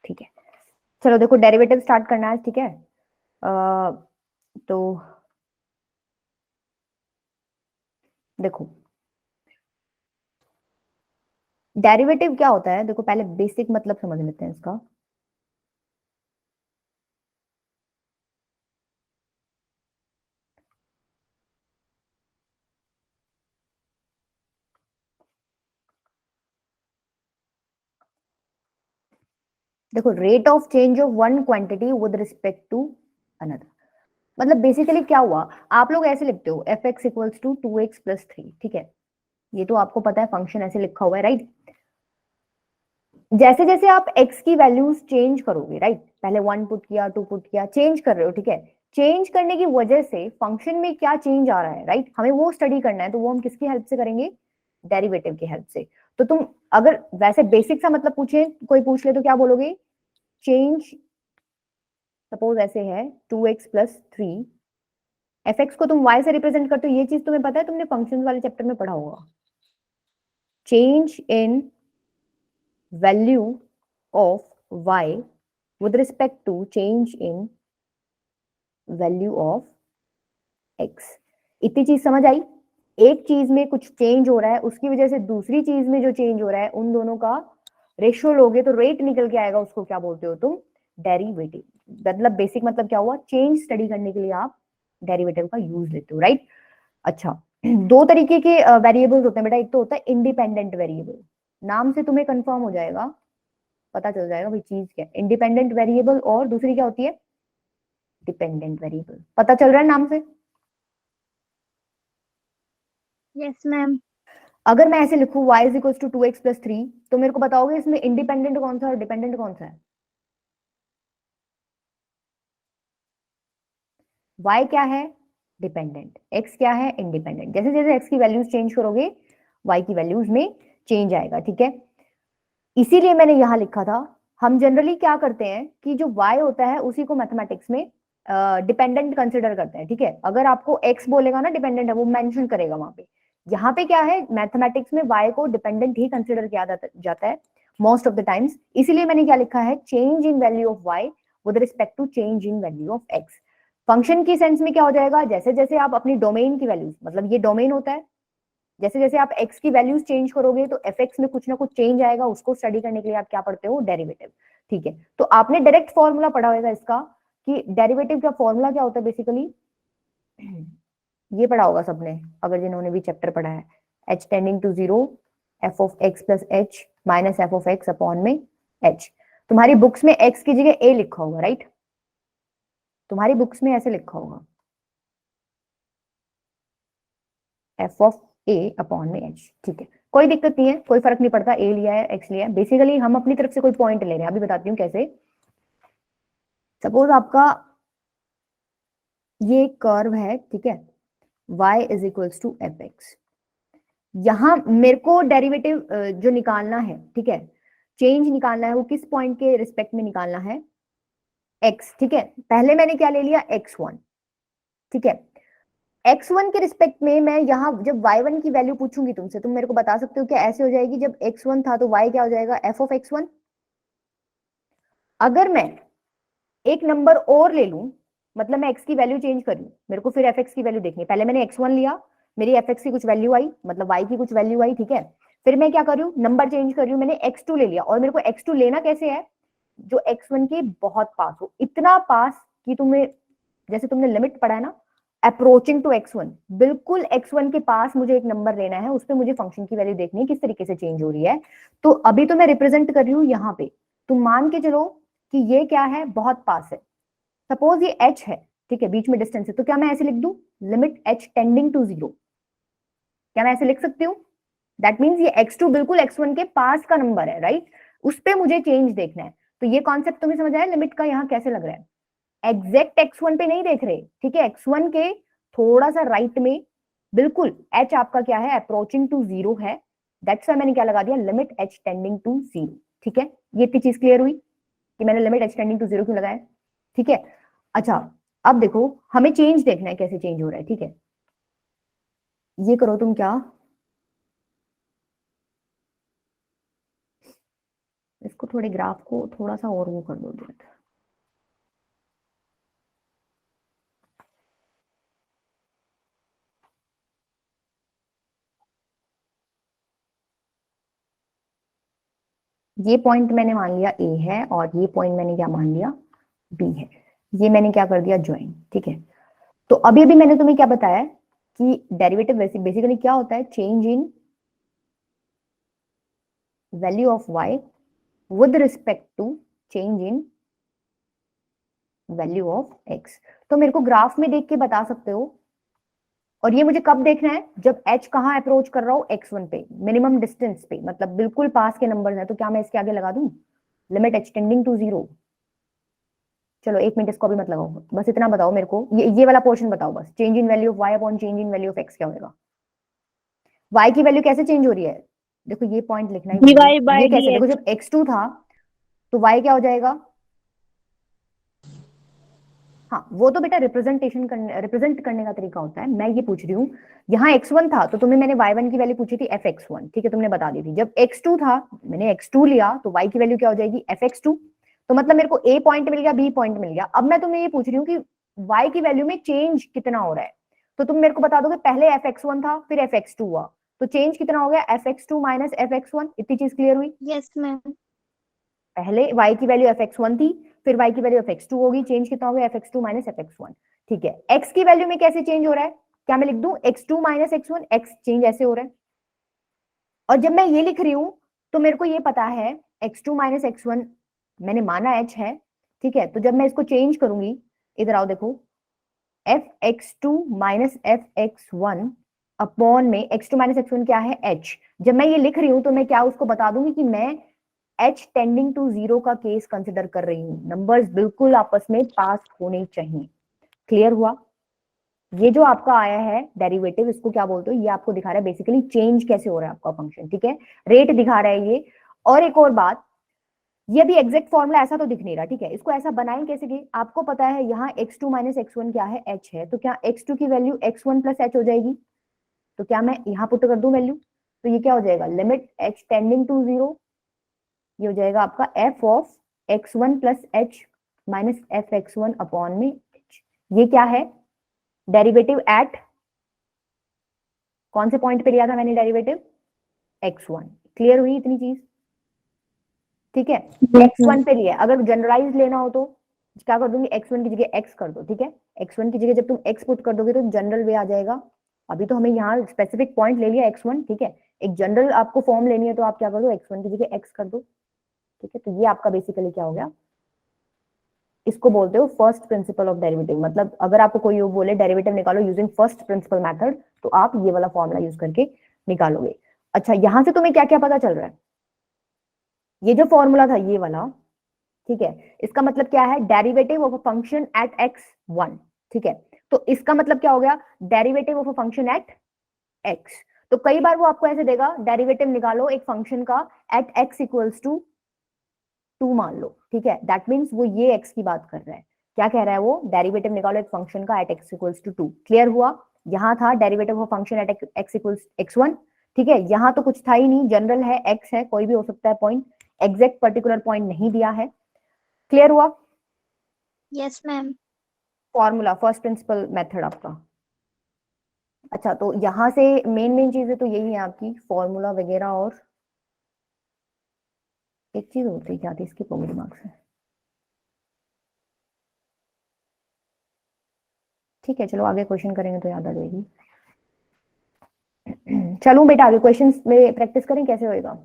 ठीक है, चलो देखो डेरिवेटिव स्टार्ट करना है, ठीक है। तो देखो डेरिवेटिव क्या होता है, देखो पहले बेसिक मतलब समझ लेते हैं इसका। देखो rate of change of one quantity with respect to another, मतलब बेसिकली क्या हुआ, आप लोग ऐसे लिखते हो f x equals to 2x plus 3, ठीक है, ये तो आपको पता है फंक्शन ऐसे लिखा हुआ है, राइट। जैसे जैसे आप x की वैल्यूज चेंज करोगे, राइट, पहले 1 पुट किया, 2 पुट किया, चेंज कर रहे हो, ठीक है, चेंज करने की वजह से फंक्शन में क्या चेंज आ रहा है, राइट, हमें वो स्टडी करना है, तो वो हम किसकी हेल्प से करेंगे, डेरिवेटिव की हेल्प से। तो तुम अगर वैसे बेसिक सा मतलब पूछे, कोई पूछ ले तो क्या बोलोगे, चेंज, सपोज ऐसे है 2x प्लस 3, एफ एक्स को तुम y से रिप्रेजेंट करते हो, ये चीज तुम्हें पता है, तुमने फंक्शंस वाले चैप्टर में पढ़ा होगा। Change in value of y with respect to change in value of x, इतनी चीज समझ आई। एक चीज में कुछ चेंज हो रहा है, उसकी वजह से दूसरी चीज में जो चेंज हो रहा है, उन दोनों का रेशियो लोगे तो रेट निकल के आएगा, उसको क्या बोलते हो तुम, डेरिवेटिव। मतलब बेसिक मतलब क्या हुआ, चेंज स्टडी करने के लिए आप डेरिवेटिव का यूज लेते हो, राइट। अच्छा, दो तरीके के वेरिएबल्स होते हैं बेटा, एक तो होता है इंडिपेंडेंट वेरिएबल, नाम से तुम्हें कंफर्म हो जाएगा, पता चल जाएगा भाई चीज क्या है, इंडिपेंडेंट वेरिएबल, और दूसरी क्या होती है, डिपेंडेंट वेरिएबल, पता चल रहा है नाम से। Yes ma'am. अगर मैं ऐसे लिखूं y is equal to 2x plus 3, तो मेरे को बताओगे इसमें इंडिपेंडेंट कौन सा है और डिपेंडेंट कौन सा है, y क्या है, डिपेंडेंट, x क्या है, इंडिपेंडेंट। जैसे जैसे x की वैल्यूज चेंज करोगे, y की वैल्यूज में चेंज आएगा, ठीक है। इसीलिए मैंने यहां लिखा था, हम जनरली क्या करते हैं कि जो y होता है उसी को मैथमेटिक्स में डिपेंडेंट कंसिडर करते हैं, ठीक है। अगर आपको x बोलेगा ना डिपेंडेंट है, वो मेंशन करेगा वहां पे। यहाँ पे क्या है, मैथमेटिक्स में y को डिपेंडेंट ही कंसिडर किया जाता है मोस्ट ऑफ द टाइम्स। इसीलिए मैंने क्या लिखा है, change in value of y with respect to change in value of x। Function की सेंस में क्या हो जाएगा, जैसे जैसे आप अपनी डोमेन की वैल्यूज, मतलब ये डोमेन होता है, जैसे जैसे आप x की वैल्यूज चेंज करोगे तो एफ एक्स में कुछ ना कुछ चेंज आएगा, उसको स्टडी करने के लिए आप क्या पढ़ते हो, डेरिवेटिव, ठीक है। तो आपने डायरेक्ट फॉर्मूला पढ़ा होगा इसका, कि डेरिवेटिव का फॉर्मूला क्या होता है बेसिकली, ये पढ़ा होगा सबने अगर जिन्होंने भी चैप्टर पढ़ा है, h tending to 0 f of x plus h minus f of x upon में h। तुम्हारी बुक्स में x की जगह a लिखा होगा, राइट, तुम्हारी बुक्स में ऐसे लिखा होगा f ऑफ a अपॉन में h, ठीक है, कोई दिक्कत नहीं है, कोई फर्क नहीं पड़ता, a लिया है x लिया है, बेसिकली हम अपनी तरफ से कोई पॉइंट ले रहे हैं, अभी बताती हूँ कैसे। सपोज आपका ये कर्व है, ठीक है, y is equals to f x, यहां मेरे को डेरिवेटिव जो निकालना है, ठीक है, चेंज निकालना है, वो किस पॉइंट के रिस्पेक्ट में निकालना है, x, ठीक है। पहले मैंने क्या ले लिया, x1, ठीक है। x1 के रिस्पेक्ट में मैं यहाँ जब y1 की वैल्यू पूछूंगी तुमसे, तुम मेरे को बता सकते हो क्या ऐसे हो जाएगी, जब x1 था तो y क्या हो जाएगा, f ऑफ x1। अगर मैं एक नंबर और ले लूं, मतलब मैं x की वैल्यू चेंज करूं, मेरे को फिर एफ एक्स की वैल्यू देखनी है, पहले मैंने x1 लिया, मेरी एफ एक्स की कुछ वैल्यू आई, मतलब y की कुछ वैल्यू आई, ठीक है। फिर मैं क्या कर रही हूँ, नंबर चेंज कर रही हूँ, मैंने x2 ले लिया, और मेरे को x2 लेना कैसे है, जो x1 के बहुत पास हो, इतना पास कि तुम्हें, जैसे तुमने लिमिट पढ़ा है ना, अप्रोचिंग टू x1, बिल्कुल x1 के पास मुझे एक नंबर लेना है, उस पर मुझे फंक्शन की वैल्यू देखनी है किस तरीके से चेंज हो रही है। तो अभी तो मैं रिप्रेजेंट कर रही हूँ यहाँ पे, तुम मान के चलो कि ये क्या है, बहुत पास है, सपोज ये h है, ठीक है, बीच में डिस्टेंस है, तो क्या मैं ऐसे लिख दूं, लिमिट h टेंडिंग टू 0, क्या मैं ऐसे लिख सकती हूँ, दैट मीन्स ये x2 बिल्कुल x1 के पास का नंबर है, राइट, उस पे मुझे चेंज देखना है। तो ये कॉन्सेप्ट तुम्हें समझ आया लिमिट का, यहाँ कैसे लग रहा है, एग्जैक्ट x1 पे नहीं देख रहे, ठीक है, x1 के थोड़ा सा राइट में, बिल्कुल h आपका क्या है, अप्रोचिंग टू 0 है, दैट्स व्हाई मैंने क्या लगा दिया, लिमिट h टेंडिंग टू 0, ठीक है। ये इतनी चीज क्लियर हुई कि मैंने लिमिट h टेंडिंग टू 0 क्यों लगाया, ठीक है। अच्छा, अब देखो हमें चेंज देखना है कैसे चेंज हो रहा है, ठीक है, ये करो तुम क्या, इसको थोड़े ग्राफ को थोड़ा सा और वो कर दो जरा। ये पॉइंट मैंने मान लिया ए है और ये पॉइंट मैंने क्या मान लिया बी है, ये मैंने क्या कर दिया ज्वाइन, ठीक है। तो अभी अभी मैंने तुम्हें क्या बताया कि डेरिवेटिव बेसिकली क्या होता है, change in value of y with respect to change in value of x। तो मेरे को ग्राफ में देख के बता सकते हो, और ये मुझे कब देखना है, जब h कहां अप्रोच कर रहा हो x1 पे, मिनिमम डिस्टेंस पे, मतलब बिल्कुल पास के नंबर है, तो क्या मैं इसके आगे लगा दूं लिमिट h टेंडिंग टू 0। चलो 1 मिनट इसको भी मत लगाओ, बस इतना बताओ मेरे को, ये वाला पोर्शन बताओ बस, change in value of y upon change in value of x क्या होगा। y की वैल्यू कैसे चेंज हो रही है, देखो ये पॉइंट लिखना ही भूल dy गई। by ये कैसे, देखो dx। जब x2 था तो y क्या हो जाएगा, हाँ वो तो बेटा रिप्रेजेंट करने का तरीका होता है, मैं ये पूछ रही हूँ यहाँ x1 था तो तुम्हें मैंने y1 की वैल्यू पूछी थी fx1, ठीक है, तुमने बता दी थी। जब x2 था मैंने x2 लिया तो y की वैल्यू क्या हो जाएगी fx2। तो मतलब मेरे को a पॉइंट मिल गया, b पॉइंट मिल गया। अब मैं तुम्हें ये पूछ रही हूँ कि y की वैल्यू में चेंज कितना हो रहा है, तो तुम मेरे को बता दोगे पहले fx1 था फिर fx2 हुआ, तो चेंज कितना हो गया fx2 माइनस fx1। इतनी चीज क्लियर हुई। Yes ma'am. पहले y की वैल्यू fx1 थी, फिर y की वैल्यू fx2 होगी, चेंज कितना हो गया fx2 माइनस fx1, ठीक है। x की वैल्यू में कैसे चेंज हो रहा है, क्या मैं लिख दूं x2 minus x1, x change ऐसे हो रहा है। और जब मैं ये लिख रही हूं तो मेरे को ये पता है x2 माइनस x1 मैंने माना h है, ठीक है। तो जब मैं इसको चेंज करूंगी, इधर आओ देखो, fx2 माइनस fx1 अपॉन में x2 माइनस x1 क्या है h। जब मैं ये लिख रही हूं तो मैं क्या उसको बता दूंगी कि मैं h टेंडिंग टू 0 का केस कंसिडर कर रही हूँ, नंबर्स बिल्कुल आपस में पास होने चाहिए। क्लियर हुआ। ये जो आपका आया है डेरिवेटिव, इसको क्या बोलते हो, ये आपको दिखा रहा है बेसिकली चेंज कैसे हो रहा है आपका फंक्शन, ठीक है, रेट दिखा रहा है ये। और एक और बात, ये भी एग्जैक्ट फॉर्मूला ऐसा तो दिख नहीं रहा, ठीक है, इसको ऐसा बनाएं कैसे कि आपको पता है यहाँ x2 माइनस x1 क्या है h है, तो क्या x2 की वैल्यू x1 प्लस h हो जाएगी। तो क्या मैं यहाँ पुट कर दूं वैल्यू, तो ये क्या हो जाएगा लिमिट h टेंडिंग टू 0, ये हो जाएगा आपका f of x1 plus h minus F x1 upon में h। ये क्या है डेरिवेटिव एट कौन से पॉइंट पे लिया था मैंने डेरिवेटिव x1। क्लियर हुई इतनी चीज, ठीक है। x1 पे लिया, अगर जनरलाइज लेना हो तो क्या कर दूंगी, x1 की जगह x कर दो, ठीक है। x1 की जगह जब तुम x पुट कर दोगे तो जनरल वे आ जाएगा। अभी तो हमें यहाँ स्पेसिफिक पॉइंट ले लिया x1, ठीक है। एक जनरल आपको फॉर्म लेनी है तो आप क्या कर दो x1 की जगह x कर दो, ठीक है। तो ये आपका बेसिकली क्या हो गया, इसको बोलते हो फर्स्ट प्रिंसिपल ऑफ डेरिवेटिव। मतलब अगर आपको कोई बोले डेरिवेटिव निकालो यूजिंग फर्स्ट प्रिंसिपल मेथड, तो आप ये वाला फॉर्मूला यूज करके निकालोगे। अच्छा यहां से तुम्हें क्या क्या पता चल रहा है, ये जो फॉर्मूला था ये वाला, ठीक है, इसका मतलब क्या है derivative of a function eight x1, ठीक है। तो इसका मतलब क्या हो गया derivative of a function at x। तो कई बार वो आपको ऐसे देगा डेरिवेटिव निकालो एक फंक्शन का एट x इक्वल्स टू 2 मान लो, ठीक है। दैट मींस वो ये x की बात कर रहा है, क्या कह रहा है वो, डेरिवेटिव निकालो एक फंक्शन का at x equals to 2। Clear हुआ। यहां था derivative of function at x equals x1, ठीक है। यहां तो कुछ था ही नहीं, जनरल है x है, कोई भी हो सकता है पॉइंट, एग्जैक्ट पर्टिकुलर पॉइंट नहीं दिया है। क्लियर हुआ। Yes ma'am. Formula first principle method आपका। अच्छा तो यहां से मेन मेन चीजें तो यही है आपकी, फॉर्मूला वगैरह, और एक चीज होती क्या थी इसके पूरे दिमाग से, ठीक है चलो आगे क्वेश्चन करेंगे तो याद आ जाएगी। चलूं बेटा आगे क्वेश्चंस में प्रैक्टिस करें, कैसे होएगा।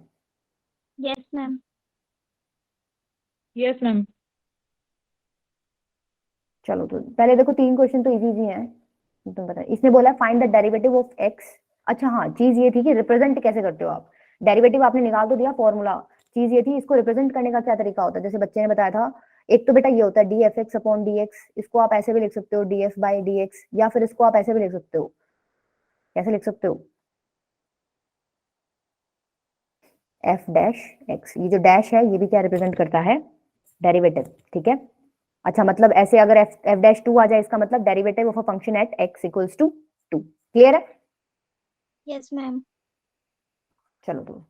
Yes ma'am. Yes ma'am. चलो तो पहले देखो 3 क्वेश्चन तो इजी इजी हैं, तुम बता, इसने बोला find the derivative of x. अच्छा हाँ चीज ये थी कि रिप्रेजेंट कैसे करते हो आप, डेरिवेटिव आपने निकाल तो दिया फॉर्मूला, चीज ये थी इसको रिप्रेजेंट करने का क्या तरीका होता है। जैसे बच्चे ने बताया था, एक तो बेटा ये होता है D F x upon D x, इसको आप ऐसे भी लिख सकते हो D F by D x, या फिर इसको आप ऐसे भी लिख सकते हो, कैसे लिख सकते हो, एफ डैश एक्स। ये जो डैश है ये भी क्या रिप्रेजेंट करता है डेरिवेटिव, ठीक है। अच्छा मतलब ऐसे अगर एफ एफ डैश टू आ जाए, इसका मतलब derivative of a function at x equals to 2। Clear है। Yes ma'am. चलो तो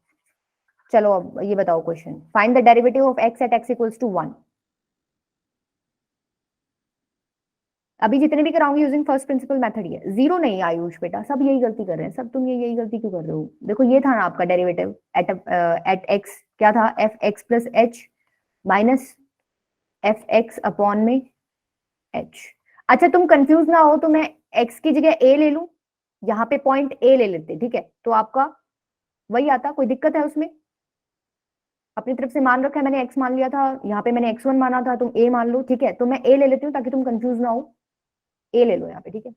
चलो अब ये बताओ question, find the derivative of x at x equals to 1। अभी जितने भी कराऊंगी यूजिंग फर्स्ट प्रिंसिपल मेथड ही है, जीरो नहीं आयुष बेटा, सब यही गलती कर रहे हैं सब, तुम ये यही गलती क्यों कर रहे हो? देखो ये था ना आपका डेरिवेटिव एट एक्स, क्या था? F x plus H minus f x upon में एच। अच्छा तुम कंफ्यूज ना हो तो मैं एक्स की जगह ए ले लूं, यहाँ पे पॉइंट ए ले लेते, ठीक है? तो आपका वही आता, कोई दिक्कत है उसमें? अपनी तरफ से मान रखा है मैंने, एक्स मान लिया था, यहाँ पे मैंने x1 माना था, तुम a मान लो, ठीक है? तो मैं a ले लेती हूँ ताकि तुम कंफ्यूज ना हो, a ले लो यहाँ पे, ठीक है?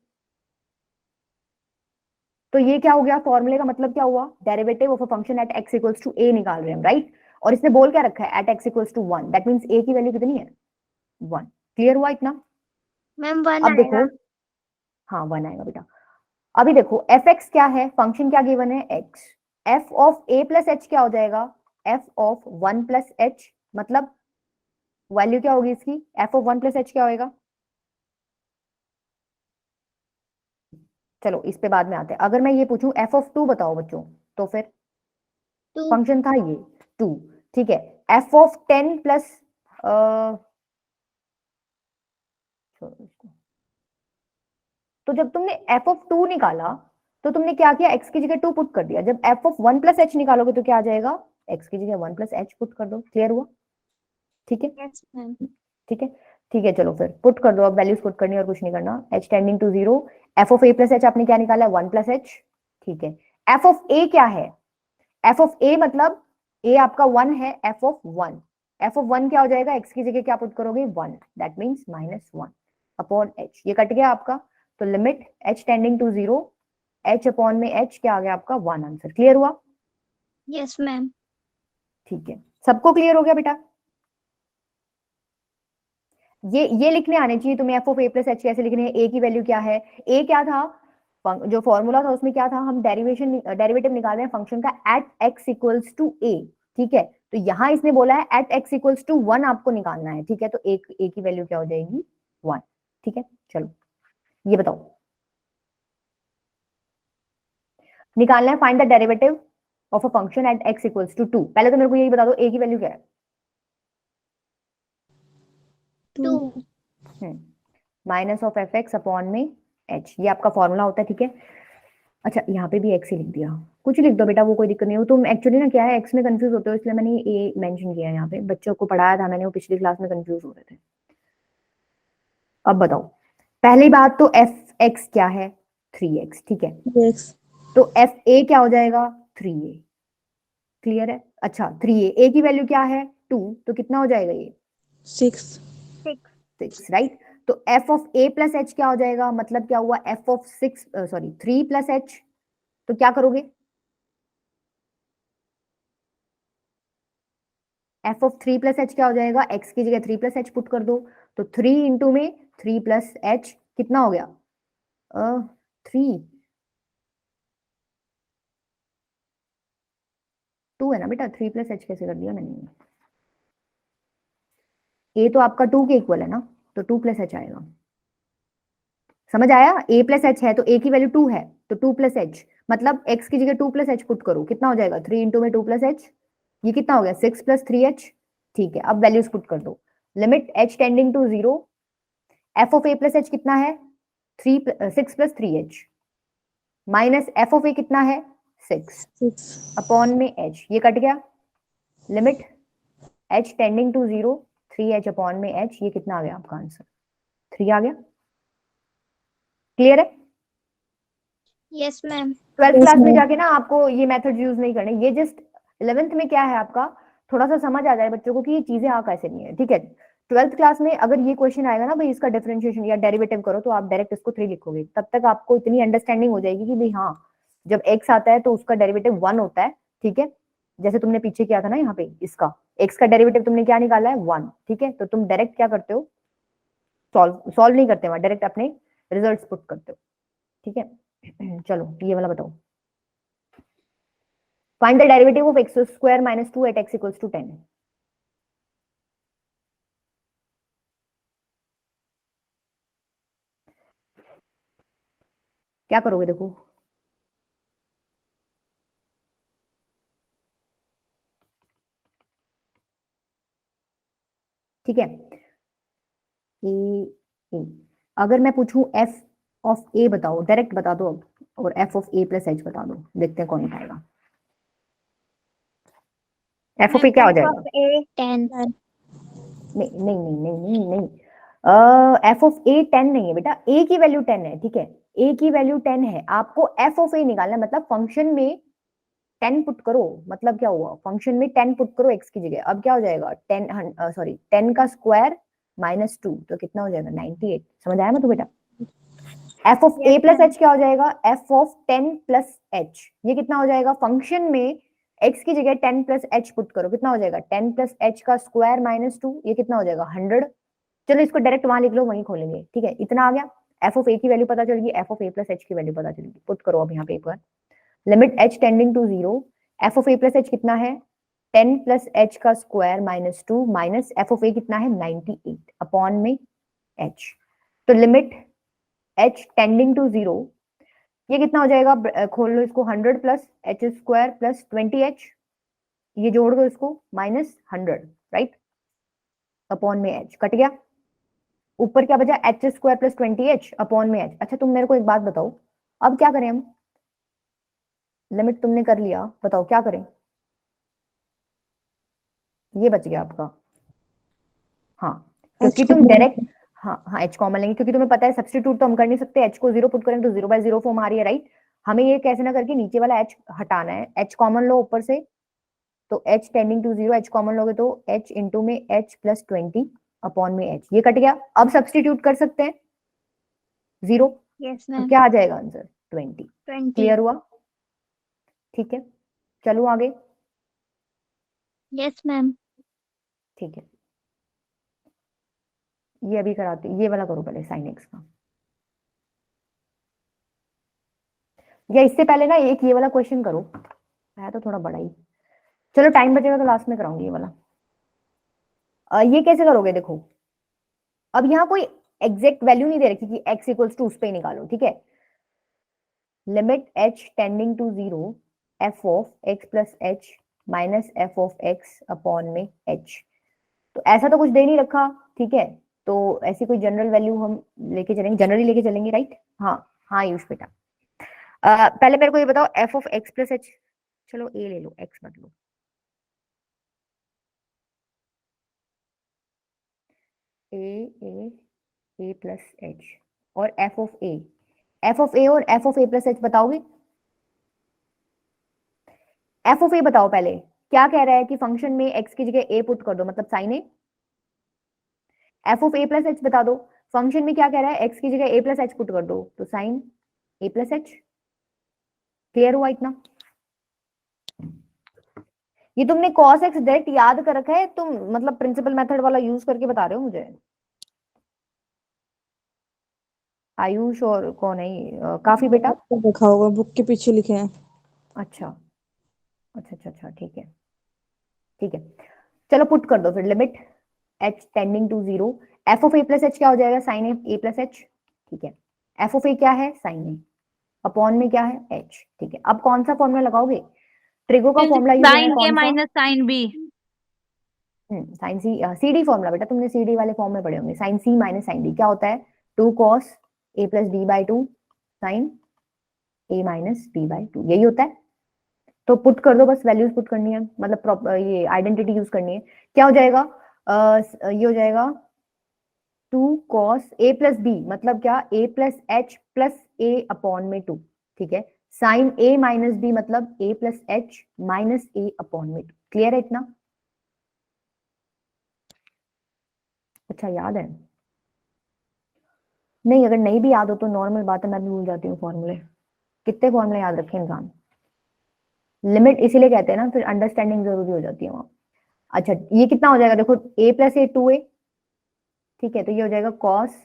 तो ये क्या हो गया, फॉर्मूले का मतलब क्या हुआ? Derivative of a function at x equals to a निकाल रहे हैं, राइट? और इसने बोल क्या रखा है? At x equals to 1, that means a की वैल्यू कितनी है? 1। क्लियर हुआ इतना? मैम 1 अब देखो, आएगा। हाँ 1 आएगा बेटा। अभी देखो एफ एक्स क्या है, फंक्शन क्या गिवन है? X. F of A plus H क्या हो जाएगा? एफ ऑफ 1 प्लस एच, मतलब वैल्यू क्या होगी इसकी? एफ ऑफ 1 प्लस एच क्या होएगा? चलो इस पे बाद में आते हैं। अगर मैं ये पूछूं एफ ऑफ 2 बताओ बच्चों, तो फिर 2। फंक्शन था ये 2, ठीक है? एफ ऑफ 10 प्लस तो जब तुमने एफ ऑफ 2 निकाला तो तुमने क्या किया? एक्स की जगह 2 पुट कर दिया। जब एफ ऑफ 1 प्लस एच निकालोगे तो क्या आ जाएगा? एक्स की जगह 1 प्लस एच पुट कर दो। क्लियर हुआ? ठीक है, यस मैम। ठीक है, ठीक है। चलो फिर पुट कर दो, अब वैल्यूज पुट करनी है और कुछ नहीं करना। H tending to zero, F of A plus h आपने क्या निकाला? 1 प्लस एच, ठीक है? एफ ऑफ ए क्या है? एफ ऑफ ए मतलब ए आपका 1 है, एफ ऑफ 1, एफ ऑफ 1 क्या हो जाएगा? एक्स की जगह क्या पुट करोगे? 1, that means minus 1 upon h. ये कट गया आपका, तो limit H tending to zero, h upon में एच क्या आ गया आपका? 1 आंसर। क्लियर हुआ? Yes ma'am. ठीक है, सबको क्लियर हो गया बेटा? ये लिखने आने चाहिए तुम्हें, F of A plus H कैसे लिखने हैं, ए की वैल्यू क्या है? ए क्या था? जो फॉर्मूला था उसमें क्या था? हम डेरिवेटिव निकाल रहे हैं फंक्शन का एट एक्स इक्वल्स टू ए, ठीक है? तो यहां इसने बोला है एट एक्स इक्वल्स टू 1 आपको निकालना है, ठीक है? तो एक ए की वैल्यू क्या हो जाएगी? 1, ठीक है? चलो ये बताओ, निकालना है find the derivative of a function at x equals to 2। पहले तो मेरे को यही बता दो ए की वैल्यू क्या है? 2। Minus of F x upon में एच, ये आपका फॉर्मूला होता है, ठीक है? अच्छा यहाँ पे भी एक्स ही लिख दिया, कुछ लिख दो बेटा, वो कोई दिक्कत नहीं हो। तुम एक्चुअली ना क्या है, एक्स में कंफ्यूज होते हो, इसलिए मैंने ये मेंशन किया है यहाँ पे, बच्चों को पढ़ाया था मैंने, वो पिछली क्लास में कंफ्यूज हो रहे थे। अब बताओ, पहली बात तो एफ एक्स क्या है? 3x, ठीक है? Yes, तो एफ ए क्या हो जाएगा? 3a। क्लियर है? अच्छा 3a, ए की वैल्यू क्या है? 2, तो कितना हो जाएगा ये? 6. 6। 6, राइट? तो f of A plus H क्या हो जाएगा? मतलब क्या हुआ? F of 6 sorry 3 plus H, तो क्या करोगे? एफ ऑफ 3 प्लस एच क्या हो जाएगा? एक्स की जगह 3 प्लस एच पुट कर दो, तो 3 इंटू में 3 प्लस एच कितना हो गया? 3, 2 है ना बेटा? 3 प्लस एच कैसे कर दिया मैंने? ए तो आपका 2 के इक्वल है ना, तो 2 प्लस एच आएगा। समझ आया? ए प्लस एच है तो ए की वैल्यू 2 है, तो 2 प्लस एच मतलब एक्स की जगह 2 प्लस एच पुट करो, कितना हो जाएगा? 3 इंटू में 2 प्लस एच, ये कितना हो गया? 6 प्लस 3 एच, ठीक है? अब वैल्यूज पुट कर दो, limit H tending to zero, F of A plus H कितना है? 6 plus 3 H minus F of A कितना है? 6 6. अपॉन में एच, ये कट गया, limit H tending to zero, 3 h upon में एच, ये कितना आ गया आपका आंसर? 3 आ गया। क्लियर है? Yes ma'am. 12th Yes, class में ma'am. जाके ना आपको ये मेथड यूज नहीं करने, ये जस्ट 11th में क्या है आपका, थोड़ा सा समझ आ जाए बच्चों को कि ये चीजें आ कैसे नहीं है, ठीक है? 12th क्लास में अगर ये क्वेश्चन आएगा ना भाई, इसका डिफरेंशिएशन या डेरिवेटिव करो, तो आप डायरेक्ट इसको 3 लिखोगे, तब तक आपको इतनी अंडरस्टैंडिंग हो जाएगी कि भाई हाँ, जब एक्स आता है तो उसका डेरिवेटिव 1 होता है, ठीक है? जैसे तुमने पीछे किया था ना, यहाँ पे इसका एक्स का डेरिवेटिव तुमने क्या निकाला है? 1, ठीक है? तो तुम डायरेक्ट क्या करते हो? सॉल्व नहीं करते वहां, डायरेक्ट अपने रिजल्ट्स पुट करते हो, ठीक है? चलो ये वाला बताओ, find the derivative of x square minus 2 at x equals to 10। क्या करोगे देखो, ठीक है। ए, अगर मैं पूछूं एफ ऑफ ए बताओ, डायरेक्ट बता दो अब, और F of A plus h बता दो, देखते हैं कौन उठाएगा। एफ ऑफ ए क्या हो जाएगा? A 10 नहीं नहीं नहीं नहीं नहीं नहीं, एफ ऑफ ए 10 नहीं है बेटा, ए की वैल्यू 10 है, ठीक है। ए की वैल्यू 10 है, आपको एफ ऑफ ए निकालना है, मतलब फंक्शन में 10 पुट करो। मतलब क्या हुआ, फंक्शन में 10 पुट करो एक्स की जगह, अब क्या हो जाएगा 10 सॉरी 10 का स्क्वायर -2, तो कितना हो जाएगा 98। समझ आया ना तो बेटा? F of A Yes, plus ma'am. H क्या हो जाएगा, एफ ऑफ 10 प्लस एच, ये कितना हो जाएगा, फंक्शन में एक्स की जगह 10 प्लस एच पुट करो, कितना हो जाएगा 10 प्लस एच का स्क्वायर -2, ये कितना हो जाएगा 100। चलो इसको डायरेक्ट वहां लिख लो, वहीं खोलेंगे, ठीक है। इतना आ गया, एफ ऑफ ए की वैल्यू पता चल गई, F of A plus H की वैल्यू पता चल गई, पुट करो अब यहाँ पे एक बार। Limit H tending to 0, F of A plus H कितना है 10 प्लस एच का square -2 minus F of A कितना है 98 अपॉन में एच। तो लिमिट एच टेंडिंग टू 0, ये कितना हो जाएगा, खोल लो इसको, 100 plus H square plus 20h, ये जोड़ दो इसको -100, राइट, अपॉन में एच, कट गया। ऊपर क्या बचा, H square plus 20h upon में एच। अच्छा तुम मेरे को एक बात बताओ, अब क्या करें हम, लिमिट तुमने कर लिया, बताओ क्या करें, ये बच गया आपका। हाँ, क्योंकि H को तुम डायरेक्ट, हाँ हाँ एच कॉमन लेंगे, क्योंकि तुम्हें पता है सब्स्टिट्यूट तो हम कर नहीं सकते, एच को 0 पुट करें तो 0/0 फॉर्म आ रही है, राइट। हमें ये कैसे ना करके नीचे वाला एच हटाना है, एच कॉमन लो ऊपर से, तो h tending to 0, h common लोगे तो एच इंटू में एच प्लस 20 अपॉन में एच, ये कट गया। अब सब्स्टिट्यूट कर सकते हैं 0, Yes, तो ma'am. क्या आ जाएगा आंसर 20। 20. क्लियर हुआ? ठीक है, चलो आगे। Yes, ma'am. ठीक है, ये अभी कराती हूँ, ये वाला करो पहले साइन एक्स का, या इससे पहले ना एक ये वाला क्वेश्चन करो, है तो थोड़ा बड़ा ही, चलो टाइम बचेगा तो लास्ट में कराऊंगी ये वाला। ये कैसे करोगे, देखो अब यहाँ कोई एग्जैक्ट वैल्यू नहीं दे रखी कि x इक्वल्स टू उस पे ही निकालो, ठीक है। Limit h tending to 0, F of x plus H minus F of x upon में h, तो ऐसा तो कुछ दे नहीं रखा, ठीक है। तो ऐसी कोई जनरल वैल्यू हम लेके चलेंगे, जनरली लेके चलेंगे, राइट। हाँ हाँ आयुष बेटा, पहले मेरे को ये बताओ F of x plus H, चलो ए ले लो, x मत लो, ए प्लस एच और F of A, F of A और F of A plus H बताओगे। एफ ऑफ ए बताओ पहले, क्या कह रहा है कि फंक्शन में एक्स की जगह ए पुट कर दो, मतलब sine a. F of A plus h बता दो, फंक्शन में क्या कह रहा है एक्स की जगह ए प्लस एच पुट कर दो, तो साइन ए प्लस एच। क्लियर हुआ इतना? ये तुमने कॉस एक्स डायरेक्ट याद कर रखा है, तुम मतलब प्रिंसिपल मेथड वाला यूज करके बता रहे हो मुझे। आयुष और कौन है ये? काफी बेटा, लिखा होगा, बुक के पीछे लिखे हैं। अच्छा अच्छा अच्छा अच्छा, ठीक है ठीक है, चलो पुट कर दो फिर, limit H tending to 0, F of A plus H क्या हो जाएगा, साइन ए प्लस एच, ठीक है। एफ ऑफ ए क्या है, साइन ए, अपॉन में क्या है एच, ठीक है। अब कौन सा फॉर्मूला लगाओगे, ट्रिगो का फॉर्मूला यूज होगा साइन ए कौन सा, minus sine b. Sine c, c d formula बेटा, तुमने सी डी वाले फॉर्म में पढ़े होंगे, sine c minus sine d क्या होता है, 2 cos a plus b by 2 sine a minus b by 2, यही होता है। तो पुट कर दो, बस वैल्यूज पुट करनी है, मतलब ये आइडेंटिटी यूज करनी है। क्या हो जाएगा, ये हो जाएगा 2 cos a प्लस b, मतलब क्या a plus H plus a upon में 2, ठीक है। साइन a माइनस b मतलब a plus H minus a upon में 2। क्लियर है इतना? अच्छा याद है? नहीं, अगर नहीं भी याद हो तो नॉर्मल बात है, मैं भी भूल जाती हूँ फॉर्मूले, कितने फॉर्मूले याद रखे इंसान। लिमिट इसीलिए कहते हैं ना, फिर अंडरस्टैंडिंग जरूरी हो जाती है वहां। अच्छा ये कितना हो जाएगा, देखो a प्लस ए 2a, ठीक है, तो ये हो जाएगा cos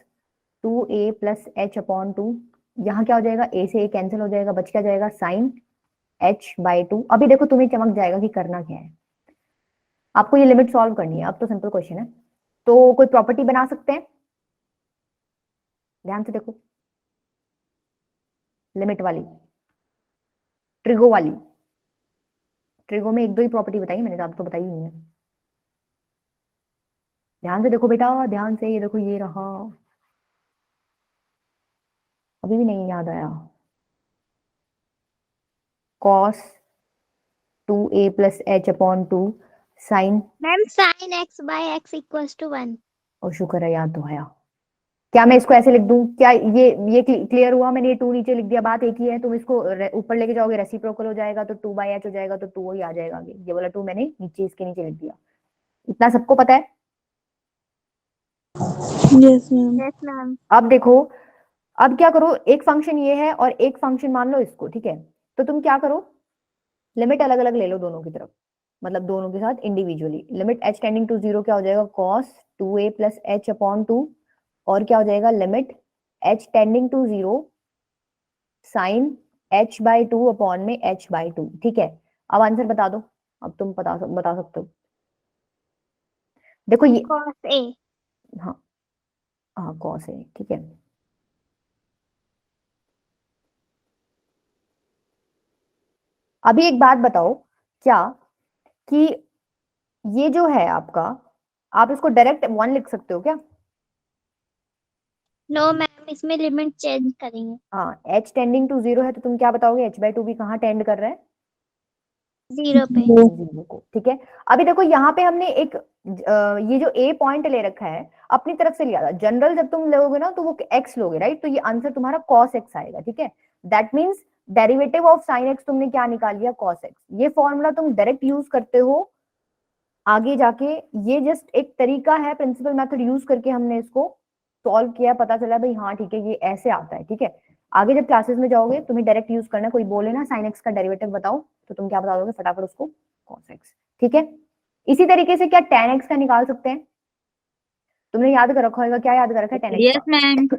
2a plus H upon 2, यहाँ क्या हो जाएगा, a से a कैंसिल हो जाएगा, बच क्या जाएगा साइन h बाई 2। अभी देखो तुम्हें चमक जाएगा कि करना क्या है, आपको ये लिमिट सॉल्व करनी है, अब तो सिंपल क्वेश्चन है। तो कोई प्रॉपर्टी बना सकते हैं, ध्यान से देखो, लिमिट वाली, ट्रिगो वाली, ट्रिगो में एक दो ही प्रॉपर्टी बताई मैंने, तो आपको बताई ही नहीं है। ध्यान से देखो बेटा, ध्यान से, ये देखो ये रहा। अभी भी नहीं याद आया। cos 2a plus H upon 2 sine. Ma'am sin x by x equals to 1. और शुक्र है याद तो आया। क्या मैं इसको ऐसे लिख दूं? क्या ये क्लियर हुआ? मैंने ये 2 नीचे लिख दिया, बात एक ही है। तुम इसको ऊपर लेके जाओगे, रेसिप्रोकल हो जाएगा, तो 2/h हो जाएगा, तो 2 ही आ जाएगा आगे। ये वाला 2 मैंने नीचे इसके नीचे लिख दिया। इतना सबको पता है? Yes ma'am. Yes ma'am. अब देखो, अब क्या करो, एक फंक्शन ये है और एक फंक्शन मान लो इसको, ठीक है? तो तुम क्या करो, लिमिट अलग अलग ले लो दोनों की तरफ, मतलब दोनों के साथ individually. Limit h tending to 0 क्या हो जाएगा, cos 2a plus h upon 2, और क्या हो जाएगा, limit h tending to 0 sine h by 2 upon में h बाई 2। ठीक है, अब आंसर बता दो। अब तुम बता सकते हो। देखो ये, Cos a. हाँ हाँ cos है, ठीक है। अभी एक बात बताओ, क्या कि ये जो है आपका, आप इसको डायरेक्ट 1 लिख सकते हो क्या? No मैम, इसमें लिमिट चेंज करेंगे. हाँ, h टेंडिंग टू 0 है, तो तुम क्या बताओगे, h बाई 2 भी कहाँ टेंड कर रहा है? 0 पे. वो 0 को, ठीक है। अभी देखो यहाँ पे हमने एक ये जो a पॉइंट ले रखा है अपनी तरफ से लिया था। जनरल जब तुम लोगे ना तो वो x लोगे, राइट? तो ये आंसर तुम्हारा cos x आएगा, ठीक है। That means derivative of sin x तुमने क्या निकाल लिया, cos x। ये फॉर्मूला तुम डायरेक्ट यूज करते हो आगे जाके। ये जस्ट एक तरीका है, प्रिंसिपल मेथड यूज करके हमने इसको सॉल्व किया, पता चला भाई हाँ ठीक है ये ऐसे आता है, ठीक है। आगे जब क्लासेस में जाओगे तुम्हें डायरेक्ट यूज करना है। कोई बोले ना sin x का डेरिवेटिव बताओ, तो तुम क्या बता दोगे फटाफट उसको, cos x, ठीक है। इसी तरीके से क्या tan x का निकाल सकते हैं? तुमने याद कर रखा होगा, क्या याद कर रखा है tan x यस मैम। का?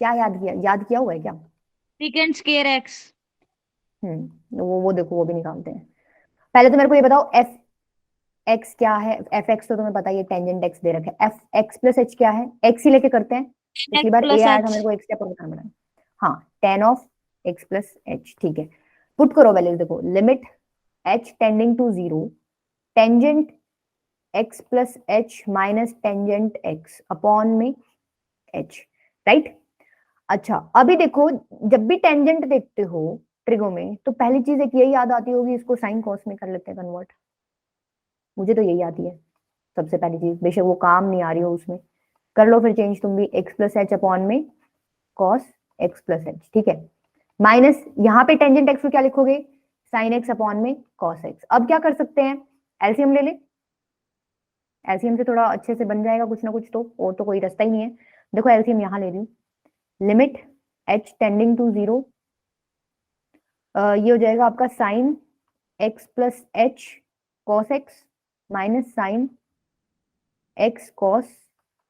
क्या याद किया हुआ है क्या? Second square x. वो देखो वो भी निकालते हैं। पहले तो मेरे को ये बताओ, एफ एक्स क्या है? एफ एक्स तो तुम्हें पता ही है, टेंजेंट एक्स दे रखा है। एफ एक्स प्लस एच क्या है? एक्स ही लेके करते हैं, पिछली बार ए प्लस आया एच। था, मेरे को एक स्टेप और बताना पड़ा। हाँ, tan of x plus h, ठीक है। पुट करो वैल्यूज, देखो limit H tending to 0 tangent x plus H minus tangent x upon में एच, राइट? अच्छा, अभी देखो, जब भी टेंजेंट देखते हो ट्रिगो में, तो पहली चीज एक यही याद आती होगी, इसको साइन कॉस में कर लेते हैं कन्वर्ट। मुझे तो यही आती है सबसे पहली चीज, बेशक वो काम नहीं आ रही हो उसमें। कर लो फिर चेंज तुम भी, एक्स प्लस एच अपॉन में कॉस एक्स प्लस एच, ठीक है। माइनस यहाँ पे टेंजेंट एक्स को क्या लिखोगे, साइन एक्स अपॉन में कॉस एक्स। अब क्या कर सकते हैं, एलसीएम ले ले। एलसीएम से थोड़ा अच्छे से बन जाएगा कुछ ना कुछ, तो और तो कोई रास्ता ही नहीं है। देखो एलसीएम यहाँ ले रही हूँ, लिमिट एच टेंडिंग टू 0, ये हो जाएगा आपका sine x plus H cos x minus sine x cos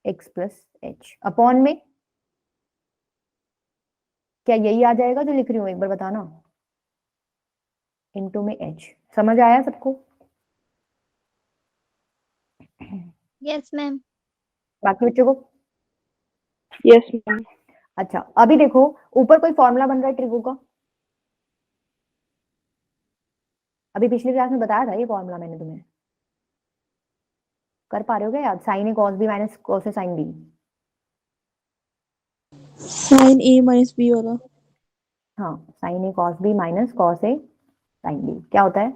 x plus H upon में, क्या यही आ जाएगा जो लिख रही हूँ, एक बार बताना, इनटू में एच। समझ आया सबको? Yes ma'am. बाकी बच्चों को? Yes ma'am. अच्छा, अभी देखो ऊपर कोई फॉर्मूला बन रहा है ट्रिगो का। अभी पिछली क्लास में बताया था ये फॉर्मूला मैंने तुम्हें, कर पा रहे हो क्या याद? Sine a cos b minus cos a sine b. Sine a minus b वाला। हाँ, sine a cos b minus cos a sine b क्या होता है,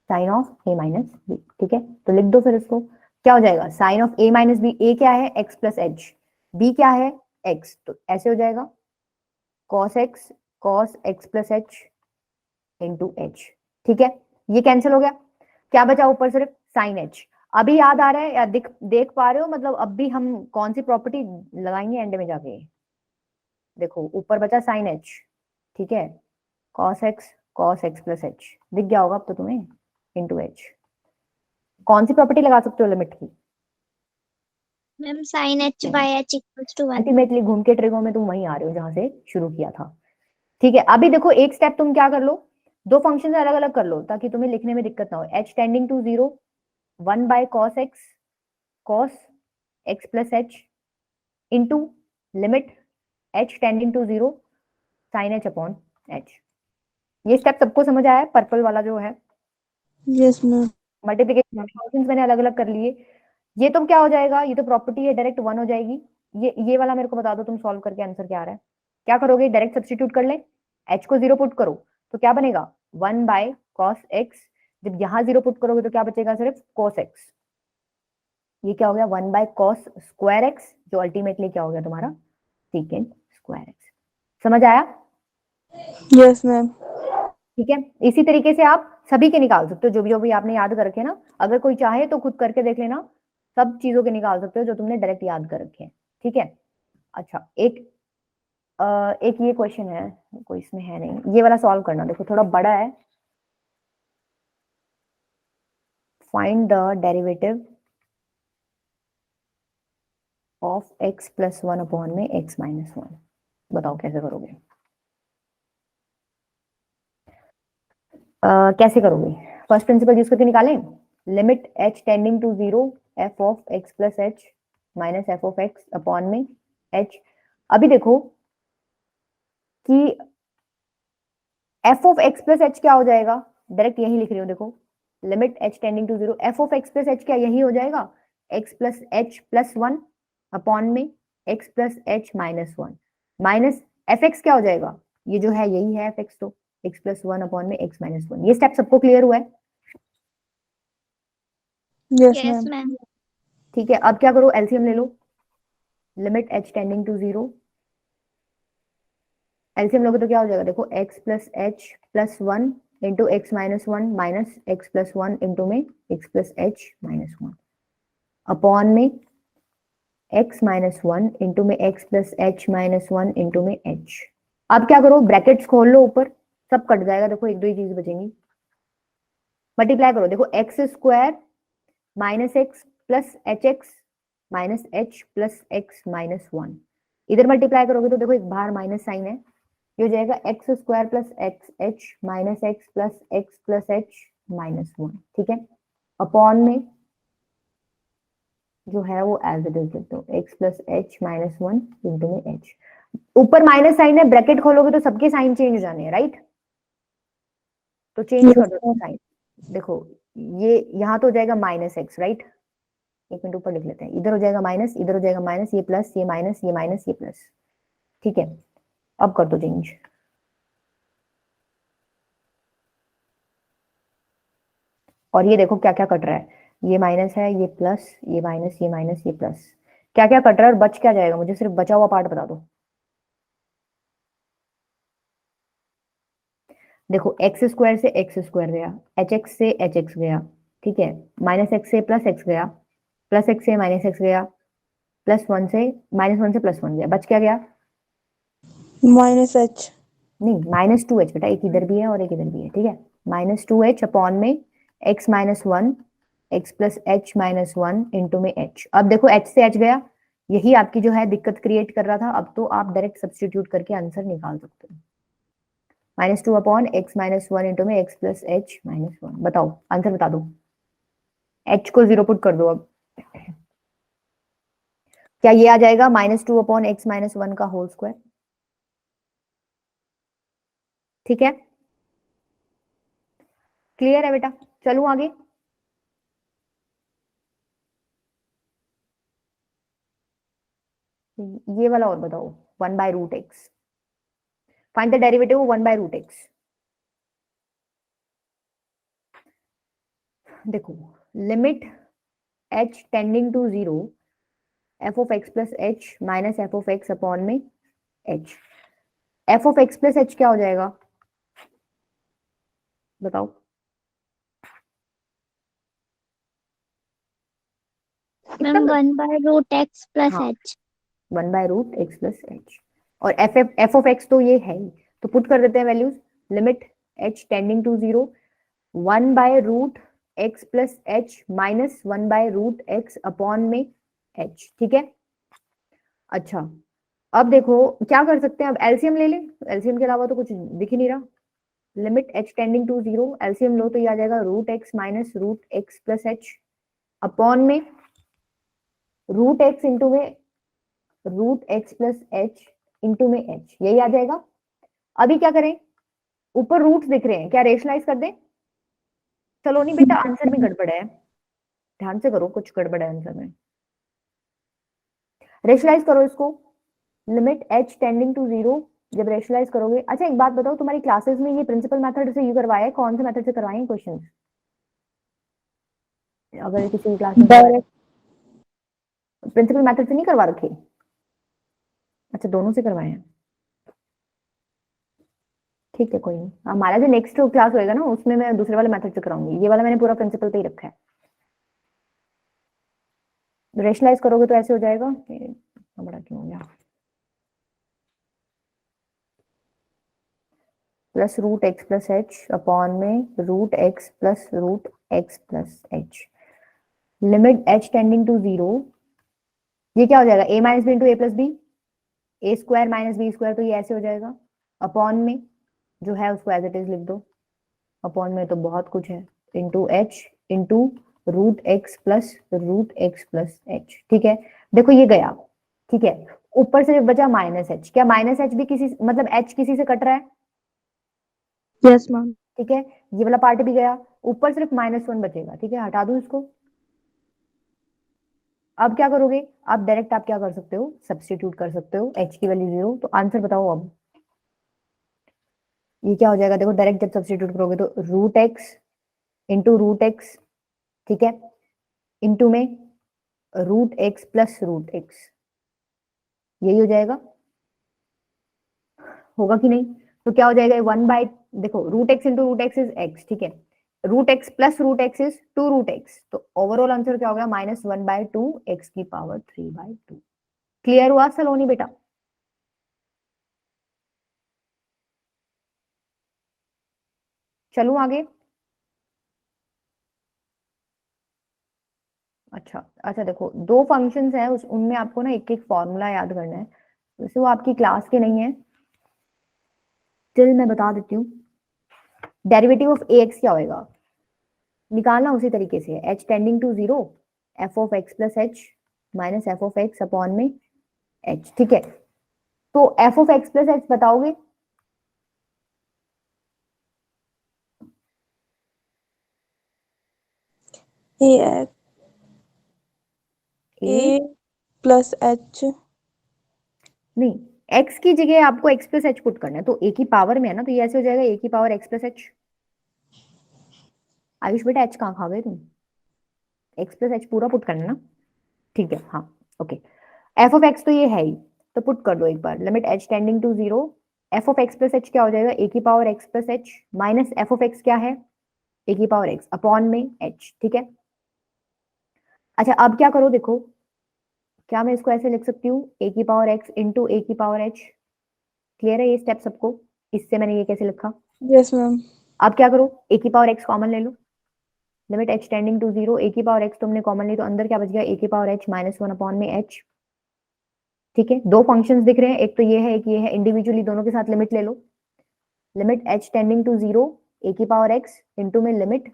sine of A minus b, ठीक है। तो लिख दो फिर इसको, क्या हो जाएगा, sine of A minus B. A क्या है, एक्स प्लस एच, बी क्या है, एक्स, तो ऐसे हो जाएगा cos x plus H into H, ठीक है। ये कैंसिल हो गया, क्या बचा ऊपर, सिर्फ साइन एच। अभी याद आ रहा है या देख पा रहे हो, मतलब अब भी हम कौन सी प्रॉपर्टी लगाएंगे एंड में जाके। देखो ऊपर बचा साइन एच, ठीक है, कॉस एक्स प्लस एच दिख गया होगा अब तो तुम्हें, इंटू एच। कौन सी प्रॉपर्टी लगा सकते हो लिमिट की? Ma'am sin h by h equals to 1. Ultimately घूम के ट्रिगो में तुम वहीं आ रहे हो जहां से शुरू किया था, ठीक है। अभी देखो एक स्टेप तुम क्या कर लो, दो फंक्शन अलग अलग कर लो ताकि तुम्हें लिखने में दिक्कत ना हो। H tending to 0 1 by cos x plus H into limit H tending to 0 sine h upon h. ये स्टेप सबको समझ आया है, पर्पल वाला जो है? Yes ma'am. मल्टीप्लिकेशन फंक्शंस मैंने अलग अलग कर लिए। ये तो क्या हो जाएगा, ये तो प्रॉपर्टी है, डायरेक्ट 1 हो जाएगी। ये वाला मेरे को बता दो तुम सॉल्व करके आंसर क्या आ रहा है। क्या करोगे, डायरेक्ट सब्स्टिट्यूट कर ले, h को 0 पुट करो तो क्या बनेगा 1 बाय कॉस एक्स। जब यहाँ 0 पुट करोगे तो क्या बचेगा, सिर्फ कॉस एक्स। ये क्या हो गया 1 बाय कॉस स्क्वायर एक्स, जो अल्टीमेटली क्या हो गया तुम्हारा सीकेंट स्क्वायर एक्स। समझ आया? Yes, ma'am. ठीक है, इसी तरीके से आप सभी के निकाल सकते हो, जो भी आपने याद कर रखे ना। अगर कोई चाहे तो खुद करके देख लेना, सब चीजों के निकाल सकते हो जो तुमने डायरेक्ट याद कर रखे हैं। ठीक है, अच्छा एक ये क्वेश्चन है, कोई इसमें है नहीं, ये वाला सॉल्व करना, देखो थोड़ा बड़ा है। Find the derivative of x plus 1 upon में x माइनस 1। बताओ कैसे करोगे। कैसे करोगे, फर्स्ट प्रिंसिपल यूज करके निकालें। Limit h tending to 0 f of x plus h minus f of x upon में h। अभी देखो कि f of x plus h क्या हो जाएगा, डायरेक्ट यही लिख रही हूँ, देखो limit h tending to 0 f of x plus h क्या यही हो जाएगा x plus h plus 1 upon में x plus h minus 1 minus f x क्या हो जाएगा, ये जो है यही है एफ एक्स, तो x प्लस 1 अपॉन में x माइनस 1। ये स्टेप सबको क्लियर हुआ है? Yes, yes ma'am. मैम। ठीक है, अब क्या करो, एलसीएम ले लो। Limit h tending to 0, LCM लोगे तो क्या हो जाएगा, देखो x plus h plus 1 into x minus 1 minus x plus 1 into में x plus h minus 1 upon में x माइनस 1 इंटू में x plus h minus 1 into में h। अब क्या करो, ब्रैकेट्स खोल लो, ऊपर सब कट जाएगा, देखो एक दो ही चीज बचेंगी। मल्टीप्लाई करो, देखो x square minus x plus H x minus H plus x minus 1। इधर मल्टीप्लाई करोगे तो देखो एक बाहर माइनस साइन है, ये हो जाएगा x square plus x H minus x plus H minus 1। ठीक है, अपॉन में जो है वो एज इट इज लिख दो, x plus H minus 1 into में एच। ऊपर माइनस साइन है, ब्रैकेट खोलोगे तो सबके साइन चेंज हो जाने हैं, राइट? तो चेंज कर Yes, दो ma'am. साइन। देखो ये यहाँ तो हो जाएगा माइनस एक्स, राइट? एक मिनट ऊपर लिख लेते हैं, इधर हो जाएगा माइनस, इधर हो जाएगा माइनस, ये प्लस, ये माइनस, ये माइनस, ये प्लस। ठीक है, अब कर दो चेंज। और ये देखो क्या क्या कट रहा है, ये माइनस है, ये प्लस, ये माइनस, ये माइनस, ये प्लस, क्या क्या कट रहा है और बच क्या जाएगा, मुझे सिर्फ बचा हुआ पार्ट बता दो। देखो एक्स स्क्वायर से एक्स स्क्वायर गया, एच एक्स से एच एक्स गया, ठीक है, माइनस एक्स से प्लस एक्स गया, प्लस एक्स से माइनस एक्स गया, प्लस 1 से माइनस 1 से प्लस 1 गया, बच क्या गया? Minus H. नहीं, माइनस 2h बेटा, एक इधर भी है और एक इधर भी है। ठीक है, माइनस 2h अपॉन में x minus 1 x plus H minus 1 into में h। अब देखो h से h गया, यही आपकी जो है दिक्कत क्रिएट कर रहा था। अब तो आप डायरेक्ट सब्स्टिट्यूट करके आंसर निकाल सकते हो। Minus 2 upon x minus 1 into में एक्स प्लस एच माइनस 1। बताओ आंसर बता दो, h को 0 पुट कर दो। अब क्या ये आ जाएगा माइनस 2 अपॉन एक्स माइनस 1 का होल स्क्वायर? ठीक है, क्लियर है बेटा? चलूं आगे। ये वाला और बताओ, 1 by root X. Find the derivative 1 by root X. देखो limit h tending to 0 f of x plus h minus f of x upon में h। f of x plus h क्या हो जाएगा, बताओ? मैम इतना 1 बाय रूट एक्स प्लस हाँ, H. 1 by root x plus H. और f of x तो ये है ही, तो पुट कर देते हैं values. Limit h tending to 0 1 by root x plus H minus 1 by root x upon में h। ठीक है, अच्छा अब देखो क्या कर सकते हैं, अब एलसीएम ले लें, एलसीएम के अलावा तो कुछ दिख ही नहीं रहा। Limit h tending to 0, LCM लो तो ये आ जाएगा root X minus root x plus H upon में रूट एक्स इंटू में root x plus H into में एच, यही आ जाएगा। अभी क्या करें, ऊपर रूट्स दिख रहे हैं, क्या रेशनलाइज कर दें? चलो नहीं बेटा, आंसर में गड़बड़ है, ध्यान से करो, कुछ गड़बड़ है आंसर में। रेशनलाइज करो इसको, लिमिट h टेंडिंग टू 0, जब रेशनलाइज करोगे। अच्छा एक बात बताओ, तुम्हारी क्लासेस में ये प्रिंसिपल मेथड से यू करवाया है, कौन से मेथड से करवाए हैं क्वेश्चंस? अगर किसी की क्लास में डायरेक्ट। प्रिंसिपल मेथड से नहीं करवा रखे? अच्छा दोनों से करवाए हैं, ठीक है कोई नहीं। हमारा जो नेक्स्ट क्लास होएगा ना, उसमें मैं दूसरे वाले मेथड से कराऊंगी, ये वाला मैंने पूरा प्रिंसिपल पे ही रखा है। रेशनलाइज करोगे तो ऐसे हो जाएगा, बड़ा क्यों हो गया, plus root x plus H upon में root x plus H, limit H tending to 0, ये क्या हो जाएगा, a minus B into A plus B, A square minus B square, तो ये ऐसे हो जाएगा, अपॉन में जो है उसको एज इट इज लिख दो, अपॉन में तो बहुत कुछ है, into h into root x plus h, ठीक है। देखो ये गया, ठीक है, ऊपर से बचा माइनस एच, क्या माइनस एच भी किसी मतलब एच किसी से कट रहा है? Yes ma'am. ठीक है, ये वाला पार्ट भी गया, ऊपर सिर्फ -1 बचेगा, ठीक है, हटा दो इसको। अब क्या करोगे, अब डायरेक्ट आप क्या कर सकते हो, सब्स्टिट्यूट कर सकते हो, h की वैल्यू 0, तो आंसर बताओ अब ये क्या हो जाएगा। देखो डायरेक्ट जब सब्स्टिट्यूट करोगे तो root x into root x, ठीक है, इंटू में रूट एक्स प्लस यही हो जाएगा, होगा कि नहीं? तो क्या हो जाएगा, 1 बाय, देखो root x into root x is x, ठीक है, root x plus root x is 2 root x, तो ओवरऑल आंसर क्या हो गया, -1/2 एक्स की पावर 3/2। क्लियर हुआ सलोनी बेटा? चलूं आगे? अच्छा अच्छा, देखो दो फंक्शंस हैं, उस उनमें आपको ना एक एक फॉर्मूला याद करना है, वैसे वो आपकी क्लास के नहीं है, स्टिल मैं बता देती हूँ। डेरिवेटिव ऑफ ए एक्स क्या होएगा, निकालना उसी तरीके से, h tending to 0, F of x plus H minus F of x upon में h, ठीक है। तो f of x plus H बताओगे? A a plus h. नहीं, x की जगह आपको x प्लस एच पुट करना है, तो a की पावर में है ना, तो ये ऐसे हो जाएगा a की power x plus H. Ayush बेटा h कहाँ खा गए तुम, x प्लस एच पूरा पुट करना ना, ठीक है हाँ, ओके। एफ ऑफ एक्स तो ये है ही, तो पुट कर दो एक बार, limit h tending to 0, F of x plus H क्या हो जाएगा, a की power x plus H minus F of X क्या है, a की पावर x अपॉन में h, ठीक है। अच्छा अब क्या करो, देखो क्या मैं इसको ऐसे लिख सकती हूँ, a की पावर x इंटू a की पावर h, क्लियर है ये स्टेप सबको, इससे मैंने ये कैसे लिखा। Yes ma'am. अब क्या करो, a की पावर x कॉमन ले लो, limit h tending to 0, a की पावर x तुमने कॉमन ली, तो अंदर क्या बच गया, a की पावर h -1 अपॉन में h, ठीक है। दो फंक्शंस दिख रहे हैं, एक तो ये है एक ये है, इंडिविजुअली दोनों के साथ लिमिट ले लो, limit h tending to 0, a की पावर x इंटू में limit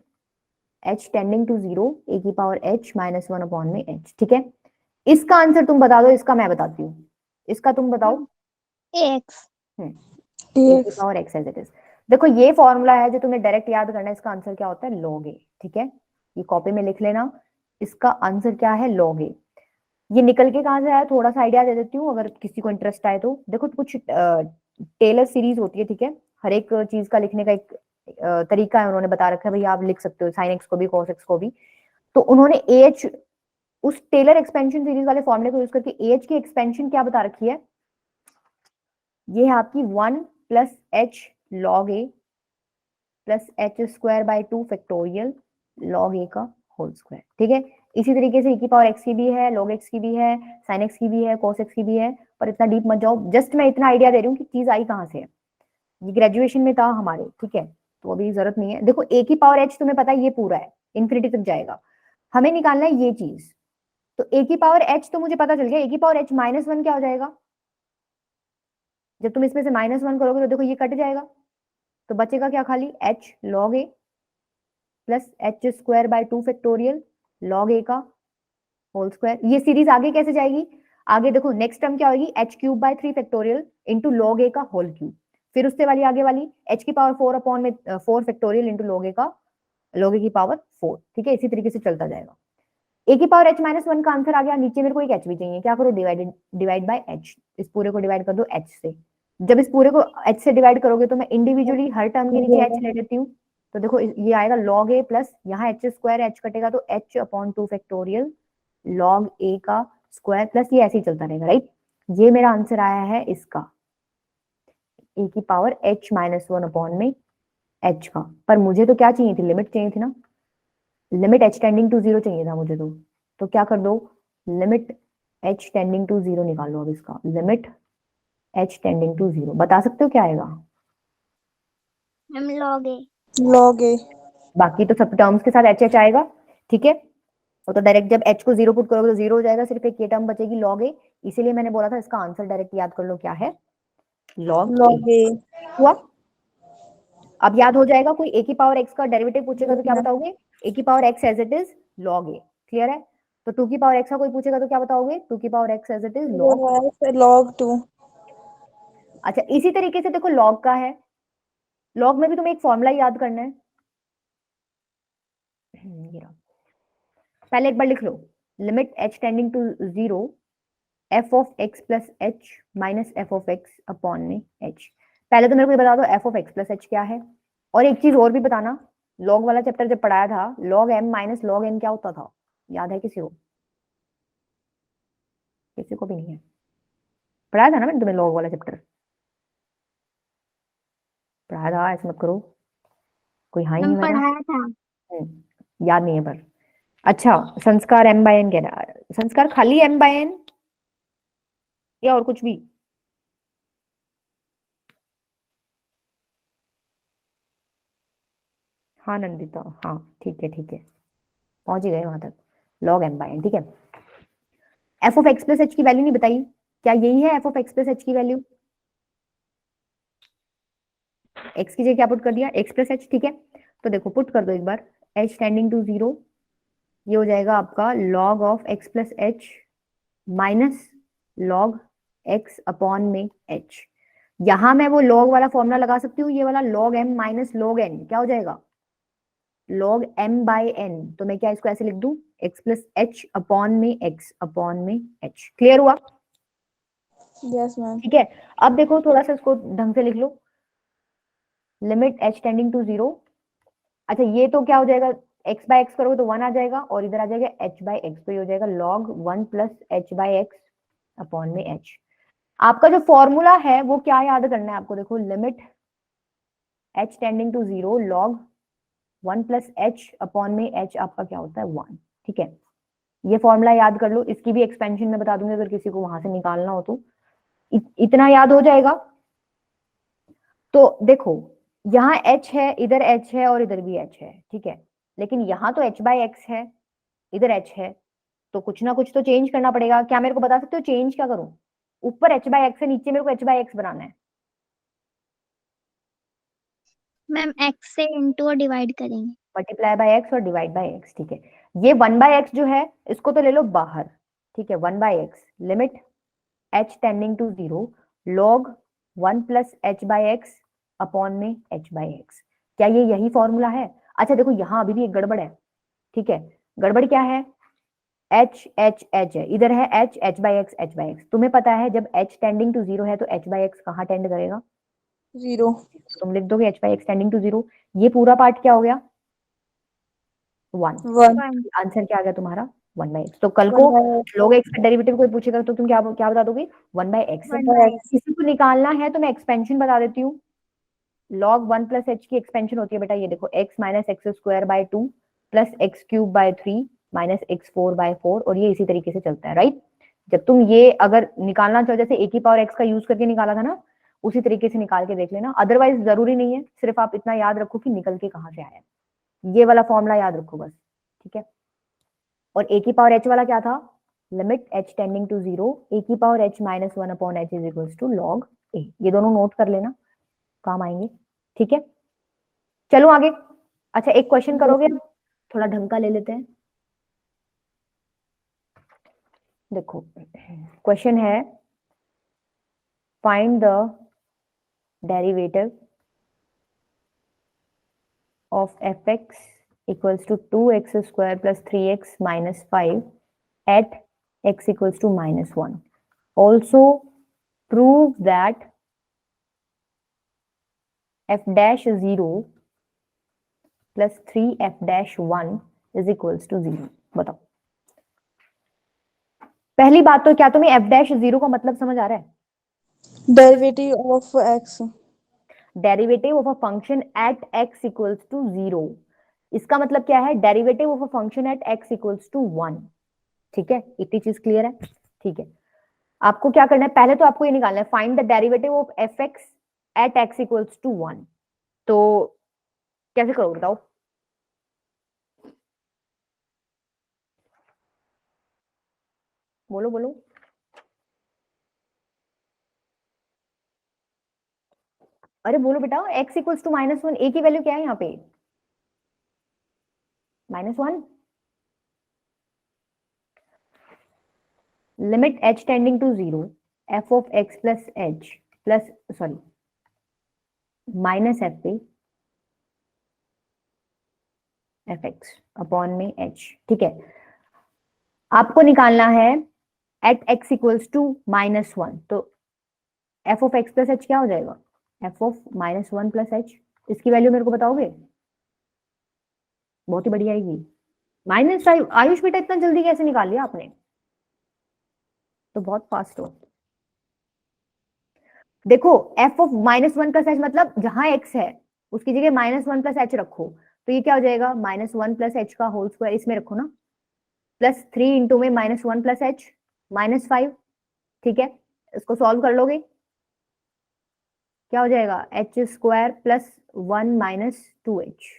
h tending to 0, a की पावर h -1 अपॉन में h, ठीक है। इसका आंसर तुम बता दो, इसका मैं बताती हूँ, इसका तुम बताओ। एक्स a की x. Power x as it is. देखो ये फॉर्मूला है जो तुम्हें डायरेक्ट याद करना है, इसका आंसर क्या होता है, log a, ठीक है, ये कॉपी में लिख लेना, इसका आंसर क्या है, log a। ये निकल के कहां से आया, थोड़ा सा आइडिया दे देती हूँ अगर किसी को इंटरेस्ट आए तो। देखो कुछ टेलर सीरीज होती है, ठीक है, हर एक चीज का लिखने का एक तरीका है, उन्होंने बता रखा है, भाई आप लिख सकते हो साइन एक्स को भी कॉस एक्स को भी, तो उन्होंने एच उस टेलर एक्सपेंशन सीरीज वाले फॉर्मूले को यूज करके एच की एक्सपेंशन क्या बता रखी है, ये है आपकी 1 plus H log A plus H square by 2 factorial log A का होल स्क्वायर, ठीक है। इसी तरीके से e की पावर x की भी है, log x की भी है, sin x की भी है, cos x की भी है, पर इतना डीप मत जाओ, जस्ट मैं इतना आइडिया दे रही हूँ कि चीज आई कहाँ से है, ये ग्रेजुएशन में था हमारे, ठीक है, तो अभी जरूरत नहीं है। देखो a की पावर h तुम्हें पता है ये पूरा है, इन्फिनिटी तक जाएगा, हमें निकालना है ये चीज, तो a की पावर h तो मुझे पता चल गया, a की पावर h -1 क्या हो जाएगा, जब तुम इसमें से -1 करोगे तो देखो ये कट जाएगा, तो बचेगा क्या, खाली h log a plus H square by 2 factorial log A का होल स्क्वायर। ये सीरीज आगे कैसे जाएगी, आगे देखो नेक्स्ट टर्म क्या होगी, H cube by 3 factorial into log A का होल क्यूब, फिर उससे वाली आगे वाली एच की पावर 4 अपॉन में 4 फैक्टोरियल इंटू लॉग ए का log a की पावर 4, ठीक है। इसी तरीके से चलता जाएगा। a की पावर h माइनस 1 का आंसर आ गया। नीचे मेरे को एक h भी चाहिए, क्या करो, डिवाइड बाय h, इस पूरे को डिवाइड कर दो h से। जब इस पूरे को h से डिवाइड करोगे तो मैं इंडिविजुअली हर टर्म के नीचे h ले लेती हूँ, तो देखो ये आएगा log a प्लस यहाँ h स्क्वायर, h कटेगा तो h upon 2 factorial log a का स्क्वायर प्लस ये ऐसे ही चलता रहेगा, राइट। ये मेरा आंसर आया है इसका, a की पावर h माइनस 1 अपॉन में h का। पर मुझे तो क्या चाहिए थी, लिमिट चाहिए थी ना, लिमिट h टेंडिंग टू 0 चाहिए था मुझे तो क्या कर दो, लिमिट h टेंडिंग टू 0 निकालो। अब इसका लिमिट h टेंडिंग टू 0 बता सकते हो क्या आएगा? Ma'am log a। log a। बाकी तो सब टर्म्स के साथ h आएगा, ठीक है। और तो डायरेक्ट जब h को 0 पुट करोगे तो 0 हो जाएगा, सिर्फ एक ये टर्म बचेगी log a। इसीलिए मैंने बोला था इसका आंसर डायरेक्ट याद कर लो, क्या है, log a हुआ। अब याद हो जाएगा। कोई a की पावर x का डेरिवेटिव पूछेगा तो क्या बताओगे, a की power x as it is log a, clear है। तो 2 की पावर x का कोई पूछेगा तो क्या बताओगे, 2 की power x as it is log 2। अच्छा, इसी तरीके से देखो log का है, log में भी तुम्हें एक फॉर्मूला याद करना है। ये रहा। पहले एक बार लिख लो, limit h tending to 0 f of x plus h minus f of x upon में h। पहले तो मेरे को ये बता दो f of x plus h क्या है, और एक चीज और भी बताना, log वाला चैप्टर जब पढ़ाया था log m minus log n क्या होता था, याद है किसी को? किसी को भी नहीं है? पढ़ाया था ना मैंने तुम्हें log वाला चैप्टर, पढ़ाया था, ऐसे मत करो, कोई हाँ ही नहीं मैम मारा। पढ़ाया था। याद नहीं है पर। अच्छा, संस्कार m बाय n कह रहा है, संस्कार खाली m बाय n या और कुछ भी? हाँ नंदिता, हाँ ठीक है ठीक है, पहुंच ही गए वहां तक, log m बाय n, ठीक है। f of x plus h की वैल्यू नहीं बताई, क्या यही है f of x plus h की वैल्यू? x की जगह क्या पुट कर दिया, x प्लस h, ठीक है। तो देखो पुट कर दो एक बार, h टेंडिंग टू 0, ये हो जाएगा आपका log of x plus h minus log x upon में h। यहां मैं वो log वाला फॉर्मूला लगा सकती हूँ, ये वाला log m minus log n क्या हो जाएगा, log m बाय n। तो मैं क्या इसको ऐसे लिख दूं, x प्लस h अपॉन में x अपॉन में h। क्लियर हुआ? Yes ma'am. ठीक है। अब देखो थोड़ा सा इसको ढंग से लिख लो, लिमिट h टेंडिंग टू 0। अच्छा ये तो क्या हो जाएगा, x बाय एक्स करोगे तो 1 आ जाएगा, और इधर आ जाएगा h बाय एक्स, तो ये हो जाएगा log 1 plus h by x upon में h। आपका जो फॉर्मूला है वो क्या याद करना है आपको, देखो limit h tending to 0 log 1 plus h upon में h आपका क्या होता है 1, ठीक है। ये फॉर्मूला याद कर लो, इसकी भी एक्सपेंशन में बता दूंगी अगर किसी को वहां से निकालना हो तो। इतना याद हो जाएगा। तो देखो यहाँ h है, इधर h है और इधर भी h है, ठीक है। लेकिन यहाँ तो h बाय एक्स है, इधर h है, तो कुछ ना कुछ तो चेंज करना पड़ेगा। क्या मेरे को बता सकते हो चेंज क्या करूं? ऊपर h बाय एक्स है, नीचे मेरे को h बाय एक्स बनाना है। मैम x से इंटू और डिवाइड करेंगे। मल्टीप्लाई बाय एक्स और डिवाइड बाय एक्स, ठीक है। ये 1 बाय एक्स जो है इसको तो ले लो बाहर, ठीक है। 1 by x limit h tending to 0 log 1 plus h by x upon में h बाय एक्स। क्या ये यही फॉर्मूला है? अच्छा देखो यहाँ अभी भी एक गड़बड़ है, ठीक है। गड़बड़ क्या है, h h h है, इधर है h h by x h by x. तुम्हें पता है जब h टेंडिंग टू 0 है तो h बाय एक्स कहाँ टेंड करेगा, 0। तुम लिख दोगे h by x tending to 0। ये पूरा पार्ट क्या हो गया, 1। 1 आंसर क्या आ गया तुम्हारा, 1 बाय एक्स। तो कल को log x का डेरिवेटिव कोई पूछेगा तो तुम क्या क्या बता दोगे, 1 बाय एक्स। 1 by x। किसी को निकालना है तो मैं एक्सपेंशन बता देती हूँ, log 1 प्लस h की एक्सपेंशन होती है बेटा, ये देखो x minus x square by 2 plus x cube by 3 minus x 4 by 4, और ये इसी तरीके से चलता है, राइट। जब तुम ये अगर निकालना चाहो, जैसे a की पावर x का यूज करके निकाला था ना, उसी तरीके से निकाल के देख लेना। अदरवाइज जरूरी नहीं है, सिर्फ आप इतना याद रखो कि निकल के कहाँ से आया, ये वाला फॉर्मूला याद रखो बस, ठीक है। और a की पावर h वाला क्या था, limit h tending to 0 a की power h minus 1 upon h is equals to log a। ये दोनों नोट कर लेना, काम आएंगे, ठीक है। चलो आगे। अच्छा एक क्वेश्चन करोगे, थोड़ा ढंग का ले लेते हैं। देखो क्वेश्चन है, find the derivative of fx equals to 2x square plus 3x minus 5 at x equals to minus 1. Also prove that f dash 0 plus 3f dash 1 is equals to 0. बताओ, पहली बात तो क्या तुम्हें f dash 0 का मतलब समझ आ रहा है? Derivative of x. Derivative of a function at x equals to 0. इसका मतलब क्या है? Derivative of a function at x equals to 1. ठीक है, इतनी चीज क्लियर है? ठीक है, आपको क्या करना है, पहले तो आपको ये निकालना है find the derivative of fx at x equals to 1. तो कैसे करोगे बताओ? बोलो बोलो. अरे बोलो बेटा, x इक्वल्स टू -1, a की वैल्यू क्या है यहाँ पे? -1. Limit h tending to 0 f of x plus h plus sorry minus f पे एफ एक्स अपॉन में h. ठीक है, आपको निकालना है एट x इक्वल्स टू -1. तो f of x plus h क्या हो जाएगा? f of -1 plus h. इसकी वैल्यू मेरे को बताओगे? बहुत ही बढ़िया आएगी. -5. आयुष बेटा इतना जल्दी कैसे निकाल लिया आपने? तो बहुत फास्ट हो. देखो f ऑफ -1 प्लस h मतलब जहां x है उसकी जगह -1 प्लस h रखो. तो ये क्या हो जाएगा? -1 प्लस h का होल स्क्वायर इसमें रखो ना, प्लस 3 इंटू में -1 प्लस h -5. ठीक है, इसको सॉल्व कर लोगे, क्या हो जाएगा? h square plus 1 minus 2h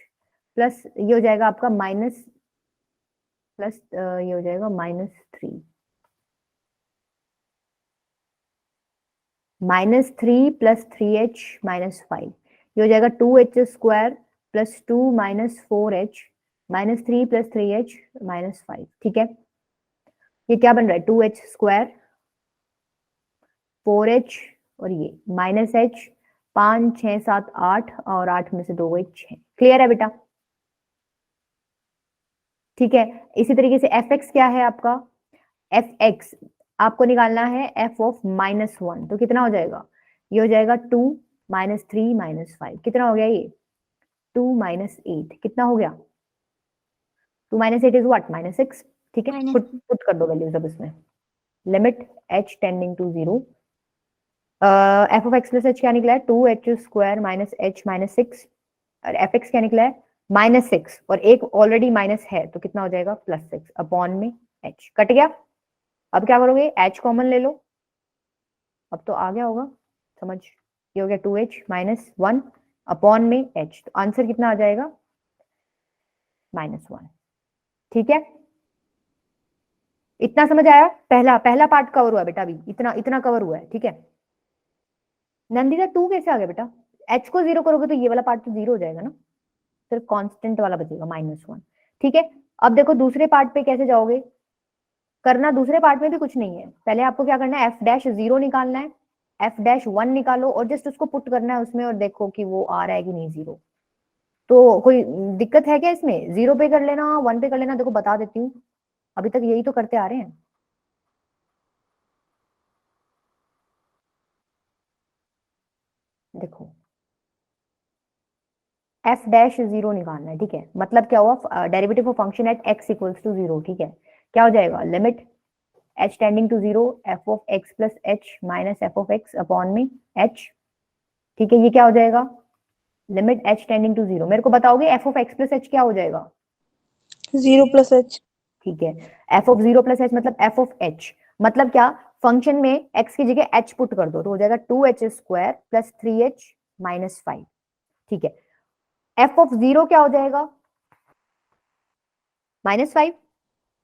plus ये हो जाएगा आपका माइनस प्लस ये हो जाएगा -3 -3 प्लस 3h -5. ये हो जाएगा 2h square plus 2 minus 4h -3 plus 3h -5. ठीक है, ये क्या बन रहा है? 2h स्क्वायर 4h और ये माइनस h 5 6 7 8 और 8 में से 2 गए 6. क्लियर है बेटा? ठीक है, इसी तरीके से fx क्या है आपका? fx आपको निकालना है f ऑफ -1. तो कितना हो जाएगा? ये हो जाएगा 2 -3 -5. कितना हो गया ये? 2 -8. कितना हो गया? 2 -8 इज व्हाट? -6. ठीक है, पुट कर दो वैल्यूज अब इसमें. Limit h tending to 0 f of x plus h क्या निकला है? 2h स्क्वायर माइनस h -6 और fx क्या निकला है? -6 और एक ऑलरेडी माइनस है तो कितना हो जाएगा? +6 अपॉन में h. कट गया. अब क्या करोगे? h कॉमन ले लो. अब तो आ गया होगा समझ. ये हो गया 2h -1 अपॉन में h. तो आंसर कितना आ जाएगा? -1. ठीक है, इतना समझ आया? पहला पार्ट कवर हुआ बेटा, अभी इतना कवर हुआ है. ठीक है, नंदिता 2 कैसे आ गया बेटा? h को 0 करोगे तो ये वाला पार्ट तो 0 हो जाएगा ना, सिर्फ कांस्टेंट वाला बचेगा -1. ठीक है, अब देखो दूसरे पार्ट पे कैसे जाओगे. करना दूसरे पार्ट में भी कुछ नहीं है, पहले आपको क्या करना है? f डैश 0 निकालना है, f डैश 1 निकालो और जस्ट उसको पुट करना है उसमें और देखो कि वो आ रहा है कि नहीं 0. तो कोई दिक्कत है क्या इसमें? 0 पे कर लेना, 1 पे कर लेना. देखो बता देती हूँ, अभी तक यही तो करते आ रहे हैं. देखो f डैश 0 निकालना है. ठीक है, मतलब क्या हुआ? Derivative of function at x equals to 0. ठीक है, क्या हो जाएगा? Limit h tending to 0 f of x plus h minus f of x upon में h. ठीक है, ये क्या हो जाएगा? Limit h tending to 0. मेरे को बताओगे f of x plus h क्या हो जाएगा? 0 plus h. ठीक है, f ऑफ 0 प्लस h मतलब f ऑफ h मतलब क्या? फंक्शन में x की जगह h पुट कर दो तो हो जाएगा 2h square plus 3h minus 5. ठीक है, f ऑफ 0 क्या हो जाएगा? -5.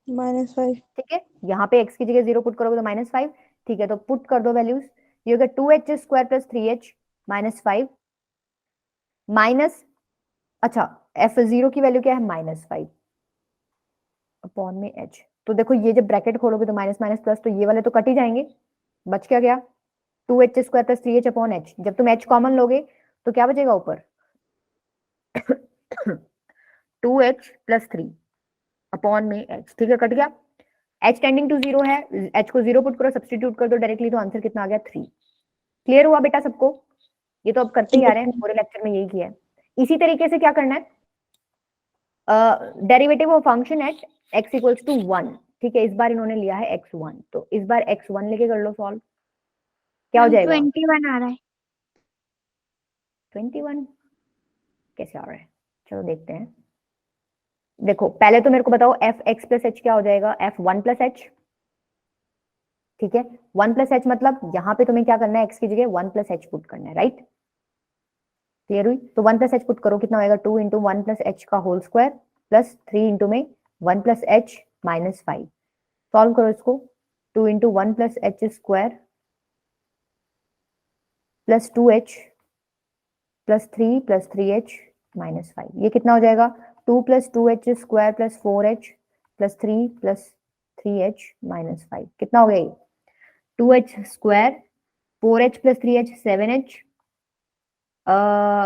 -5. ठीक है, यहाँ पे x की जगह 0 पुट करोगे तो -5. ठीक है, तो पुट कर दो वैल्यूज. ये हो गया 2h square plus 3h minus 5 minus, अच्छा f0 की वैल्यू क्या है? -5 अपॉन में h. तो देखो ये जब ब्रैकेट खोलोगे तो माइनस माइनस प्लस, तो ये वाले तो कट ही जाएंगे. बच क्या गया? 2h square plus 3h upon h. जब तुम h कॉमन लोगे तो क्या बचेगा ऊपर? 2h प्लस 3 अपॉन में h, ठीक है, कट गया। h टेंडिंग टू 0 है, h को 0 पुट करो, सब्सटीट्यूट कर दो डायरेक्टली, तो आंसर कितना आ गया 3। क्लियर हुआ बेटा सबको? ये तो अब करते ही आ रहे हैं, पूरे लेक्चर में यही किया है। इसी तरीके से क्या करना है, derivative of function at x equals to 1, ठीक है, इस बार इन्होंने लिया है x1, तो इस बार x1 लेके कर लो सॉल्व, क्या हो जाएगा 21 आ रहा है। 21 कैसे आ रहा है, चलो देखते हैं। देखो पहले तो मेरे को बताओ एफ एक्स प्लस एच क्या हो जाएगा, f1 प्लस एच, ठीक है, 1 प्लस एच मतलब यहाँ पे तुम्हें क्या करना है, x की जगह 1 प्लस एच पुट करना है, राइट। क्लियर हुई? तो 1 प्लस एच पुट करो, कितना होएगा 2 इंटू 1 प्लस एच का होल स्क्वायर प्लस 3 इंटू में 1 प्लस एच माइनस 5। सॉल्व करो इसको, 2 into 1 plus H square plus 2h plus 3h minus 5, ये कितना हो जाएगा 2 plus 2h square plus 4h plus 3 plus 3h minus 5, कितना हो गया ये 2h square 4h plus 3h 7h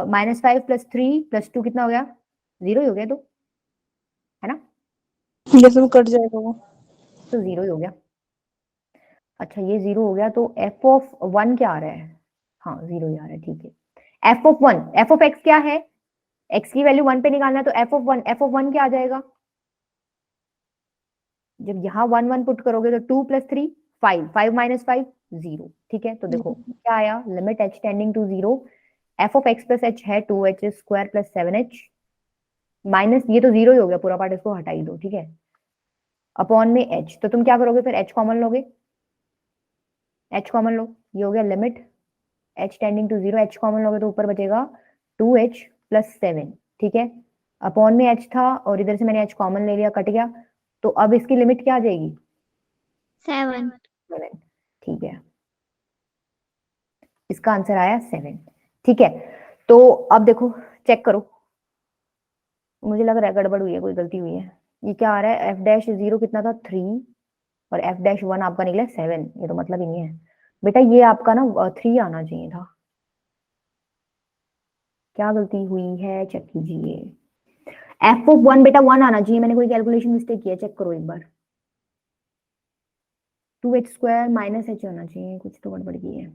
minus 5 plus 3 plus 2 कितना हो गया 0 ही हो गया, तो है ना, जैसे में कट जाएगा वो। तो 0 ही हो गया। अच्छा ये 0 हो गया, तो f ऑफ 1 क्या आ रहा है, हाँ 0 ही आ रहा है, ठीक है। f of 1, f of x क्या है, x की वैल्यू 1 पे निकालना है, तो f ऑफ 1 क्या आ जाएगा, जब यहाँ 1 1 पुट करोगे तो 2 प्लस 3 5, 5 माइनस 5 0, ठीक है। तो देखो क्या आया, limit h tending to 0, f of x plus h है 2h square plus 7h minus, ये तो 0 ही हो गया पूरा पार्ट, इसको हटा ही दो, ठीक है, अपॉन में h, तो तुम क्या करोगे फिर h कॉमन लोगे, h कॉमन लो, ये हो गया limit h tending to 0, h common लोगे तो ऊपर बचेगा 2h प्लस 7, ठीक है, अपॉन में h था और इधर से मैंने h कॉमन ले लिया, कट गया, तो अब इसकी लिमिट क्या आ जाएगी 7। 7, ठीक है, इसका आंसर आया 7, ठीक है। तो अब देखो चेक करो, मुझे लग रहा है गड़बड़ हुई है, कोई गलती हुई है। ये क्या आ रहा है, एफ डैश 0 कितना था 3 और एफ डैश 1 आपका निकला 7, ये तो मतलब ही नहीं है बेटा, ये आपका ना 3 आना चाहिए था, क्या गलती हुई है चेक कीजिए। एफ ऑफ 1 बेटा 1 आना चाहिए, मैंने कोई कैलकुलेशन मिस्टेक किया, चेक करो एक बार, 2h स्क्वायर माइनस h होना चाहिए, कुछ तो गड़बड़ की है।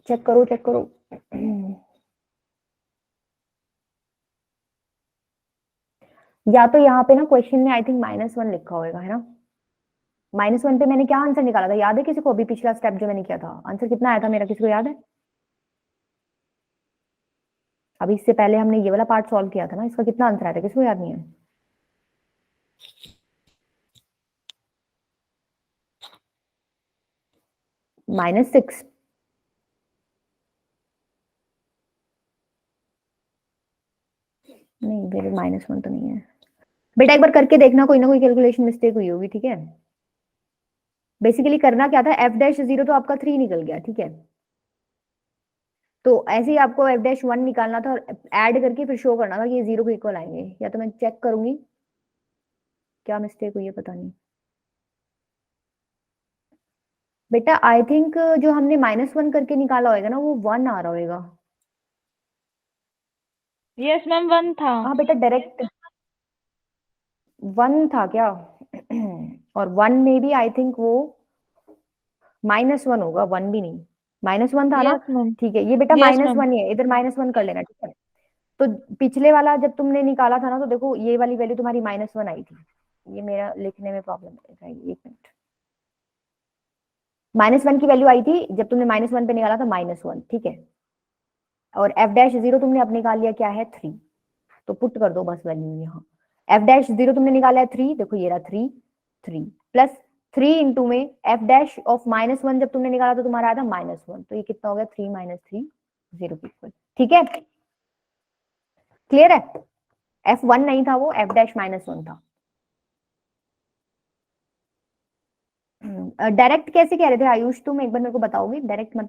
चेक करो चेक करो या तो यहाँ पे ना क्वेश्चन में आई थिंक -1 लिखा होगा, है ना, -1 पे मैंने क्या आंसर निकाला था, याद है किसी को, अभी पिछला स्टेप जो मैंने किया था, आंसर कितना आया था मेरा, किसी को याद है? अभी इससे पहले हमने ये वाला पार्ट सॉल्व किया था ना, इसका कितना आंसर आया था, किसी को याद नहीं है? -6, नहीं फिर -1 तो नहीं है बेटा, एक बार करके देखना, कोई ना कोई कैलकुलेशन मिस्टेक हुई होगी, ठीक है। बेसिकली करना क्या था, एफ डैश 0 तो आपका 3 निकल गया, ठीक है, तो ऐसे ही आपको एफ डैश 1 निकालना था और ऐड करके फिर शो करना था कि ये 0 को इक्वल आएंगे, या तो मैं चेक करूंगी क्या मिस्टेक हुई है, पता नहीं बेटा, आई थिंक जो हमने -1 करके निकाला होगा ना वो 1 आ रहा होगा। यस मैम 1 था। हाँ बेटा डायरेक्ट 1 था क्या और 1 में भी आई थिंक वो -1 होगा, 1 भी नहीं, -1 था ना, यस मैम। ठीक है, ये बेटा Yes, ma'am. -1 ही है, इधर -1 कर लेना, ठीक है। तो पिछले वाला जब तुमने निकाला था ना, तो देखो ये वाली वैल्यू तुम्हारी -1 आई थी, ये मेरा लिखने में प्रॉब्लम है, एक मिनट, -1 की वैल्यू आई थी जब तुमने -1 पे निकाला था -1, ठीक है, और एफ डैश 0 तुमने अब निकाल लिया क्या है 3, तो पुट कर दो बस वैल्यू यहाँ, एफ डैश 0 तुमने निकाला है 3, देखो ये रहा 3 3 प्लस 3 इंटू में एफ डैश ऑफ -1 जब तुमने निकाला तो तुम्हारा आया था -1, तो ये कितना हो गया 3 - 3 0 के इक्वल, ठीक है, क्लियर है। f1 नहीं था वो, f डैश -1 था। डायरेक्ट कैसे कह रहे थे आयुष, तुम एक बार मेरे को बताओगे डायरेक्ट मतलब